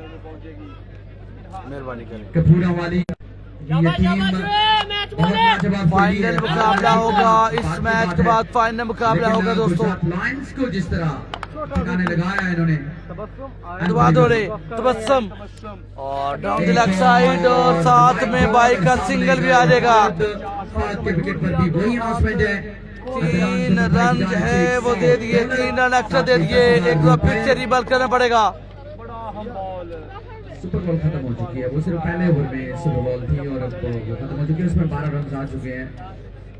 मेहरबानी करें। कपूरा वाली ये टीम फाइनल मुकाबला होगा, इस मैच के बाद फाइनल मुकाबला होगा दोस्तों। लायंस को जिस तरह ठिकाने लगाया इन्होंने, दुआ दौड़े तबस्सुम और डाउन द लेग साइड और साथ में बाई का सिंगल भी आ जाएगा। के विकेट पर भी वही अनाउंसमेंट है। 3 रन जो है वो दे दिए, 3 रन एक्स्ट्रा दे दिए, एक बार फिर से रिबल करना पड़ेगा। सुपर बॉल खत्म हो चुकी है, वो सिर्फ पहले ओवर में सुपर बॉल थी और अब वो खत्म हो चुकी है, उसमें 12 रन आ चुके हैं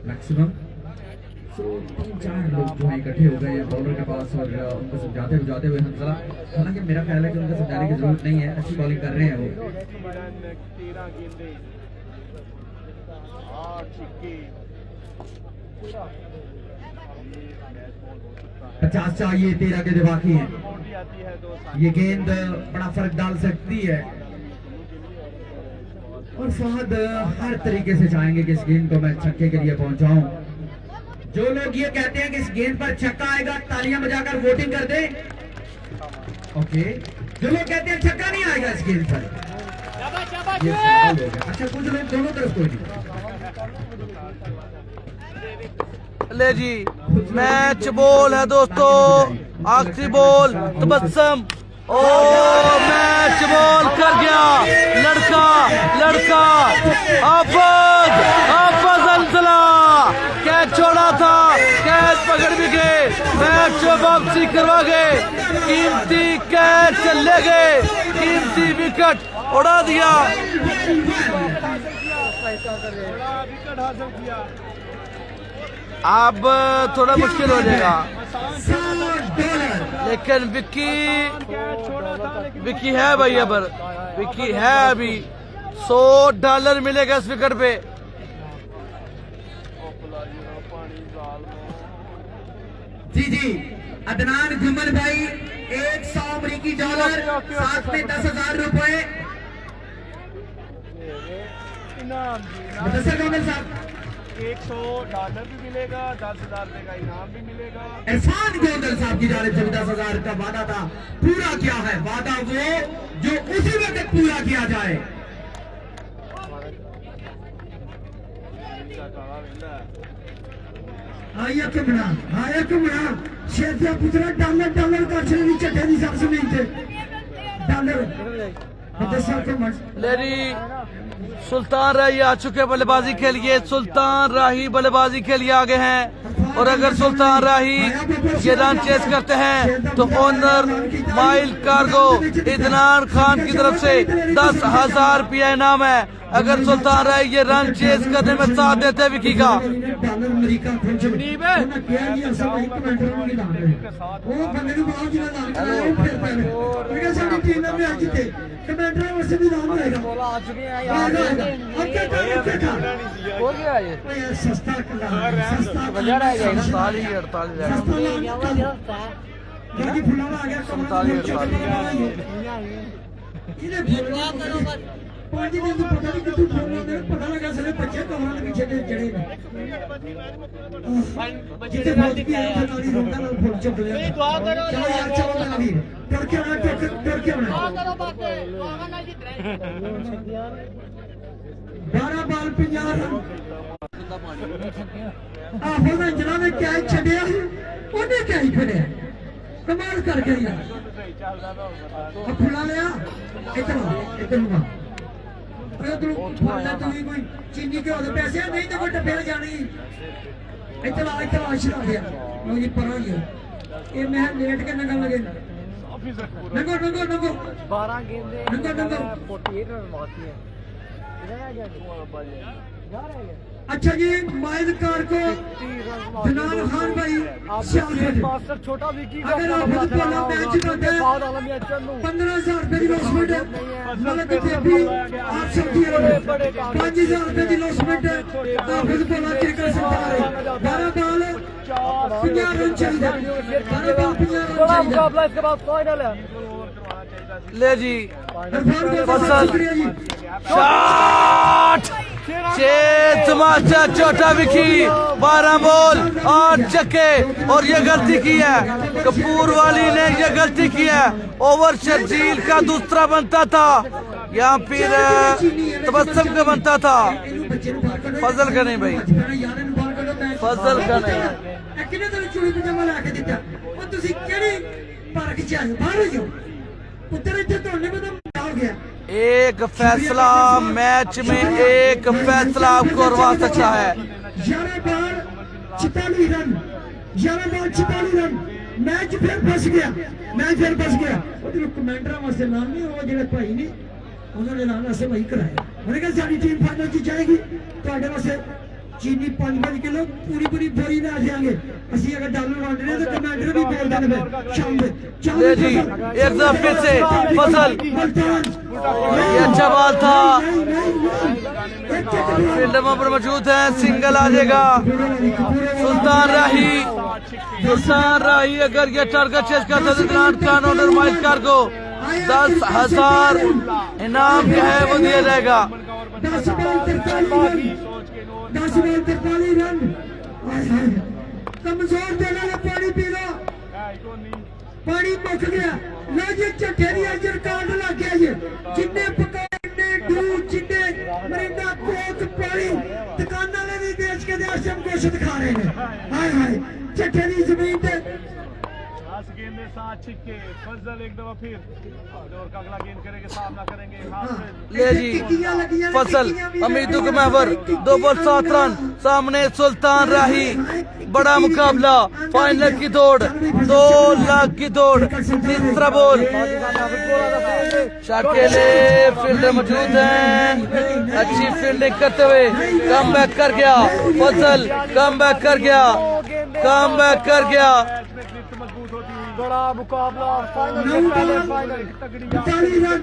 मैक्सिमम। सो 3-4 लोग जो है इकट्ठे हो गए हैं बॉलर के पास और उनको समझाते हुए हंसला। हालांकि मेरा ख्याल है कि उनको समझाने की जरूरत नहीं है, अच्छी बॉलिंग कर रहे हैं वो। 50 चाहिए, 13 गेंदें बाकी हैं। ये गेंद बड़ा फर्क डाल सकती है और फहद हर तरीके से चाहेंगे कि इस गेंद को मैं छक्के के लिए पहुंचाऊं। जो लोग ये कहते हैं कि इस गेंद पर छक्का आएगा तालियां बजाकर वोटिंग कर दें। ओके, जो लोग कहते हैं छक्का नहीं आएगा इस गेंद पर, ये फाउल हो गया। अच्छा, कुछ लोग दोनों तरफ कोई नहीं। ले जी मैच बॉल है दोस्तों, आखिरी बॉल तबस्सुम और मैच बॉल कर गया लड़का हाफिज अंजला। कैच छोड़ा था, कैच पकड़ भी गए, मैच वापसी करवा गए, कीमती कैच ले गए, कीमती विकेट उड़ा दिया। अब थोड़ा मुश्किल हो जाएगा। लेकिन विकी है भाई, अब विकी है अभी। $100 मिलेगा इस विकेट पे। जी अदनान जुम्मन भाई 100 अमरीकी डॉलर, साथ में 10,000 रुपए। मुदस्सिर कामिल साहब $100 भी मिलेगा, 10,000 रुपए का इनाम भी मिलेगा। इरफान गोंदल साहब की जानिब से 10,000 का वादा था, पूरा किया है। वादा वो जो उसी वक्त पूरा किया जाए। आया कमरा शेरदिया पुत्रा डॉलर का चली चट्टे दी सब सुनीते डॉलर मुदस्सिर कामिल। लेरी सुल्तान राही आ चुके बल्लेबाजी के लिए। सुल्तान राही बल्लेबाजी के लिए आगे हैं, और अगर सुल्तान राही ये रन चेस करते हैं तो ओनर माइल कार्गो इदनान खान की तरफ से 10,000 रुपया इनाम है। अगर सुल्तान राही ये रन चेस करने में साथ देते हैं विकी का। बोला आ चुके हैं यहाँ हो गया ये वजह रह गई ना। 48 पाँच दिन तो पता नहीं कितने पता लगा सारे बच्चे कमरा के पीछे जड़े जितने बहुत की नाली रोंदा ना फुल चुक गया। चलो यार चलो ना वीर डर के आना 12 बाल 50 रन। आहो ना जना ने क्या छड़िया उन्हें क्या ही खड़िया कमाल कर गया। अब फुला लिया इतना कोई चीनी के होते पैसे नहीं तो कोई डब्बे जानी इतना शरा गया जी पर ये मैं लेट के नंगा लगे नंगो 12 गेंदें नंगो 48 रन मारती है। अच्छा जी माइल कार को जनान खान भाई मास्टर छोटा विकी का अगर आप फुटबॉल मैच होता है 15,000 रुपए की लॉसमेंट है। मतलब कि आप सब दिए 5,000 रुपए की लॉसमेंट है। आप फुटबॉल क्रिकेट सरकार है 12 बाल 50 रन चाहिए। 12 बाल 50 रन बड़ा चाहिए। मुकाबला इसके बाद फाइनल है। ले जी फसल शॉट तमाचा छोटा विकी 12 बॉल 8 छक्के। और ये गलती की है कपूर वाली ने, ये गलती की है। ओवर शर्जील का दूसरा बनता था, यहाँ फिर तबस्सुम का बनता था। फजल का नहीं भाई, फजल का नहीं। किने तो चूड़ी पजामा ला के दिता और तुसी केड़ी पार्क च आए बाहर हो उधर इथे तोड़ने में तो हो गया। एक फैसला मैच में, एक फैसला आपको करवा सकता है। 11 बार 44 रन, 11 बार 44 रन। मैच फिर फंस गया, उधर कमेंटर वास्ते नाम नहीं वो जेड़े भाई ने उन्होंने नाम वास्ते वही कराया। मैंने कहा सारी टीम फाइनल की जाएगी ਤੁਹਾਡੇ ਵਾਸਤੇ चीनी 5 किलो पूरी बोरी में आ जाएंगे। असि अगर डॉलर वंड रहे तो कमेंटर भी बोल देने शाम में। ले जी एक दफा फिर से फजल, ये अच्छा बॉल था। फील्डर पर मौजूद है, सिंगल आ जाएगा। सुल्तान राही अगर ये टारगेट चेस करता है तो इमरान खान और माइक कार को 10,000 इनाम जो है वो दिया जाएगा। 10 बॉल 43 रन। कमजोर दिल वाले पानी पी लो, पानी मुक गया। लो जी झट्टे दी अज रिकॉर्ड लग गया जी। जिन्ने पकाने दूध जिन्ने मरिंदा कोक पानी दुकान वाले भी बेच के आश्रम गोश्त खा रहे हैं। हाय झट्टे दी जमीन पे 10 गेंदें 7 छिक्के। फजल एक दफा फिर और का अगला गेंद करेंगे, सामना करेंगे। ले जी फसल अमीदों के महवर 2 बॉल 7 रन। सामने सुल्तान राही, बड़ा मुकाबला, फाइनल की दौड़, 2 लाख की दौड़। तीसरा बॉल शाकिले फील्डर मौजूद हैं, अच्छी फील्डिंग करते हुए कम बैक कर गया। फजल कम बैक कर गया। मजबूत होती हुई बड़ा मुकाबला फाइनल से पहले final 42 run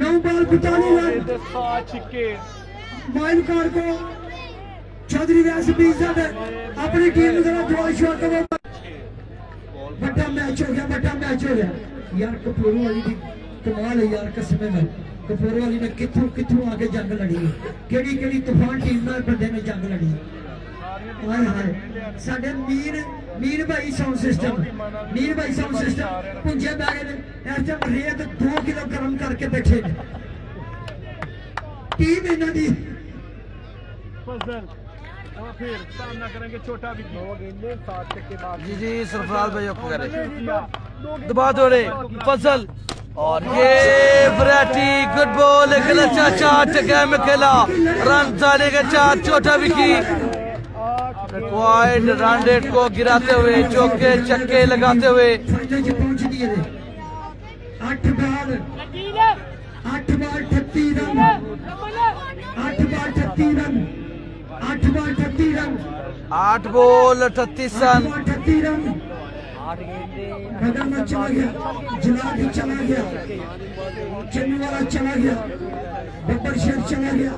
9 ball 42 run mile car को चौधरी व्यास बीजद अपनी टीम को जरा जोर शोर करो बड़ा मैच हो गया यार कपूर वाली की कमाल है यार कसम है कपूर वाली ने किथों आके जंग लड़ी केड़ी तूफान टीम नाल बंदे ने जंग लड़ी हाय हाय साडे मीर भाई साउंड सिस्टम पुंजे बैग ने इस टाइम रेत 2 किलो गर्म करके बैठे ने टीम इन्हां दी फिर सामना करेंगे छोटा भी जी सरफराज भाई आपको करें दबा दौड़े फजल और ये वैरायटी गुड बॉल खेला चाचा जगह में खेला रन जाने के 4 छोटा विकी रिक्वायर्ड रन रेट को गिराते हुए चौके छक्के लगाते हुए फाइनल च पहुंच दिए थे 8 ball 38 run 8 ball 38 run 8 ball 38 run 8 ball 38 run 38 run कदम चला गया जलादी चला गया चन्नू वाला चला गया बब्बर शेर चला गया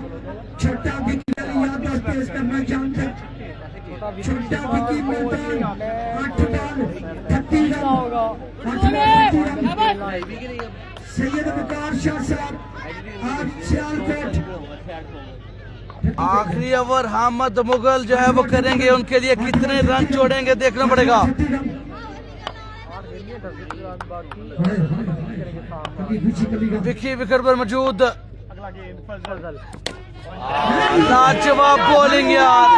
छोटा विकी याद तेज करना जानते छोटा विकी मैदान 8 ball 38 run 8 ball 38 run Syed Waqar Shah साहब आज सियालकोट आखिरी ओवर हामिद मुगल जो है वो करेंगे उनके लिए कितने रन छोड़ेंगे देखना पड़ेगा विकी विकेट पर मौजूद लाजवाब बॉलिंग यार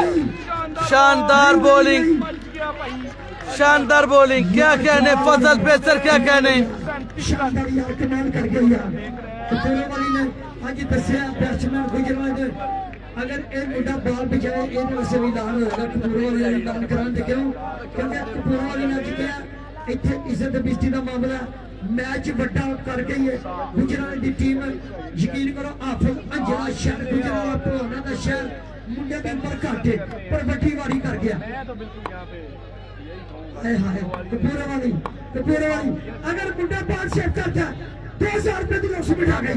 शानदार बॉलिंग क्या कहने फजल पेसर क्या कहने शानदार यार कमाल कर गया यार कपूर वाली ने आज दसिया बैट्समैन गुजरात अगर एक मुंडा बॉल बचाए ਇਹਦੇ ਵਾਸਤੇ ਵੀ ਐਲਾਨ ਹੋਏਗਾ ਕਪੂਰ ਵਾਲੀ ਦਾ ਐਲਾਨ ਕਰਾਂ ਤੇ ਕਿਉਂ ਕਿਉਂਕਿ ਕਪੂਰ ਵਾਲੀ ਨੇ ਜਿੱਤਿਆ ਇੱਥੇ ਇੱਜ਼ਤ ਬਿਸਤੀ ਦਾ ਮਾਮਲਾ मैच ਵੱਡਾ ਕਰਕੇ ਹੀ ਗੁਜਰਾਤ ਦੀ ਟੀਮ ਯਕੀਨ ਕਰੋ ਹਾਫਿਜ਼ ਅੰਜਲਾ ਸ਼ਹਿਰ ਗੁਜਰਾਤ ਭਲਵਾਨਾਂ ਦਾ ਸ਼ਹਿਰ ਮੁੰਡੇ ਦੀ ਉਮਰ ਘੱਟ ਹੈ ਪਰ ਵੱਡੀ ਵਾਰੀ ਕਰ ਗਿਆ हाय हाय कपूर वाली अगर मुंडा बाल सेट करता 2000 रुपए की लॉस बिठा गई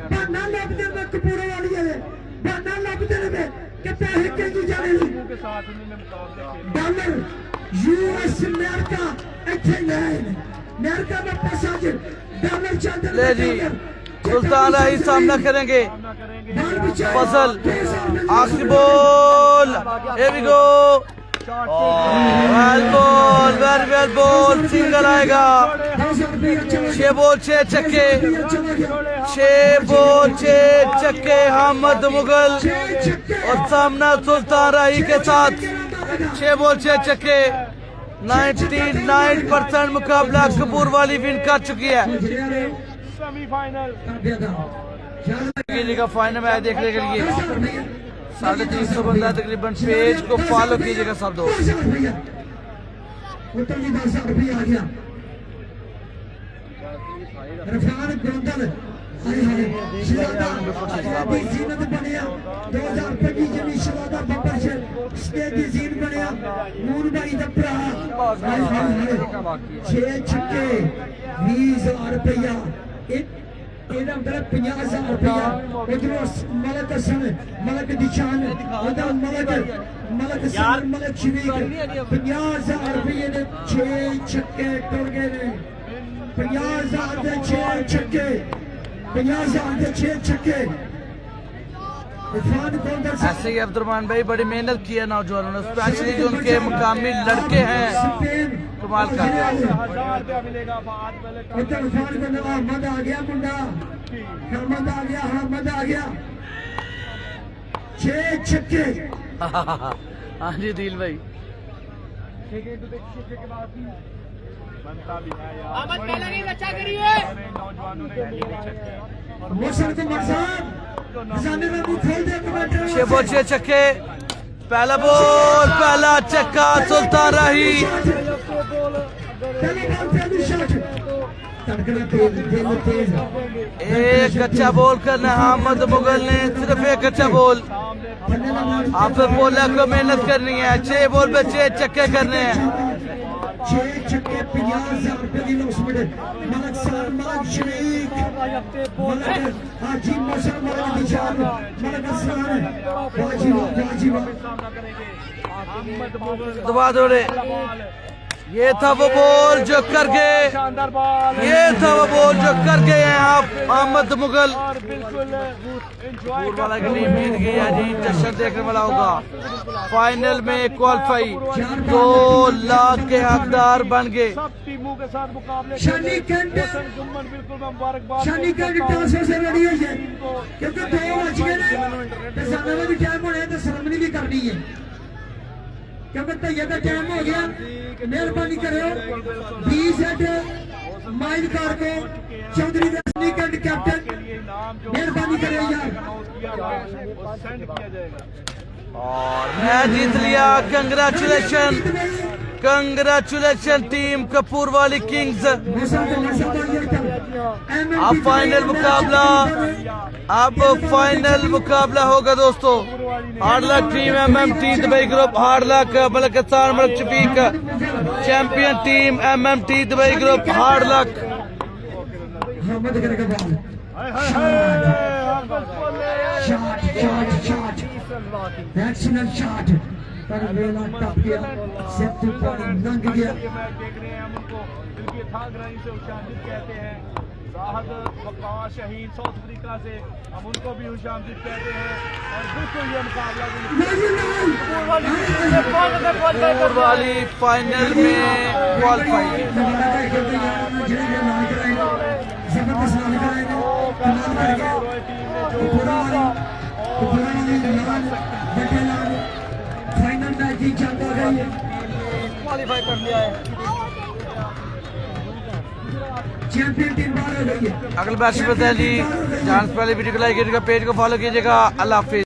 बहाना लभदे में कपूर वाली है बहाना लभदे में कि पैसे कहीं जाने डॉलर यूएस अमेरिका इथे अमेरिका में पैसा डॉलर चलते ले जी सुल्तान राही सामना करेंगे फजल आखिरी ball here we go well ball single आएगा 6 बॉल 6 छक्के 6 बॉल 6 छक्के हामिद मुगल और सामना सुल्तान राही के साथ 6 बॉल 6 छक्के 99% मुकाबला कपूर वाली विन कर चुकी है सेमीफाइनल का फाइनल मैच देखने के लिए 350 बंदा तकरीबन पेज को फॉलो कीजिएगा सब दोस्त रुपया आ गया रफान गोंदल जीनत बनया 2025 जमी शलादा बब्बर शे स्टेट दी जीन बनया नूर भाई दा भरा 6 छक्के 20000 रुपया ਇਹਦਾ ਮਤਲਬ 50000 ਰੁਪਇਆ ਇਧਰੋਂ ਮਲਕ ਹਸਨ ਮਲਕ ਦਿਸ਼ਾਨ ਉਹਦਾ ਮਲਕ ਸਰ ਮਲਕ ਸ਼ਰੀਕ 50000 ਰੁਪਏ ਦੇ 6 ਛੱਕੇ ਟੁਰ ਗਏ ਨੇ 50000 ਦੇ 6 ਛੱਕੇ 50000 ਦੇ 6 ਛੱਕੇ ऐसे ही अब्दुलरहमान भाई बड़ी मेहनत की है नौजवानों ने स्पेशली जो उनके मुकामी लड़के हैं कमाल कर दिया अहमद आ गया मुंडा अहमद आ गया 6 छक्के हाँ जी दिल भाई अच्छा करिए छह बॉल 6 छक्के पहला बॉल पहला छक्का सुल्तान राही एक अच्छा बॉल करना हामिद मुगल ने सिर्फ एक अच्छा बॉल आप बॉलर को मेहनत करनी है 6 बॉल पे 6 छक्के करने हैं 6 छक्के 50,000 रुपए की लॉसमेंट मलक साल मलक शरीक मलक हाजी मौसम मलक निशान मलक असलान वाजिब दबा दो रे। ये था वो बॉल जो कर गए, ये था वो बॉल जो कर गए हैं आप अहमद मुगल। दूर वाला की टीम जीत गई है जी, जश्न देखने वाला होगा। फाइनल में क्वालिफाई 2 लाख के हकदार बन गए। टीमों के साथ मुकाबले शानी कैंट बिल्कुल मुबारकबाद शानी कैंट ट्रांसफर से रेडी हो जाए क्योंकि 2 बज गए ने ते साडा भी टाइम होने तो सेरेमनी भी करनी है क्योंकि तैयार का टाइम हो गया। मेहरबानी करो 20 हेड माइल कार को चौधरी शानी कैंट कैप्टन मेहरबानी करें यार। और मैच जीत लिया। कंग्रेचुलेशन, कंग्रेचुलेशन टीम कपूर वाली किंग्स। अब फाइनल मुकाबला, अब फाइनल मुकाबला होगा दोस्तों। Hard luck team MMT Dubai group, hard luck Malak Hasan Malak Shafiq champion team MMT Dubai group, hard luck. Mohammad करेगा ball shot shot shot excellent shot पर वेला टप गया सेट टू पॉइंट लंघ गया। मैच देख रहे हैं हम उनको दिल की थागराई से खुशामदीद कहते हैं। जाहद वक़ार शहीद साउथ अफ्रीका से हम उनको भी खुशामदीद कहते हैं। और बिल्कुल ये मुकाबला कपूर वाली फाइनल में क्वालिफाई। जबरदस्त लाल कराएंगे कमाल करेंगे फाइनल मैच जीत जाता है क्वालिफाई कर लिया है। चैंपियन टीम बाहर हो गई है। अगले मैच में बताएं जी। जान से पहले वीडियो को लाइक कीजिएगा, पेज को फॉलो कीजिएगा। अल्लाह हाफिज।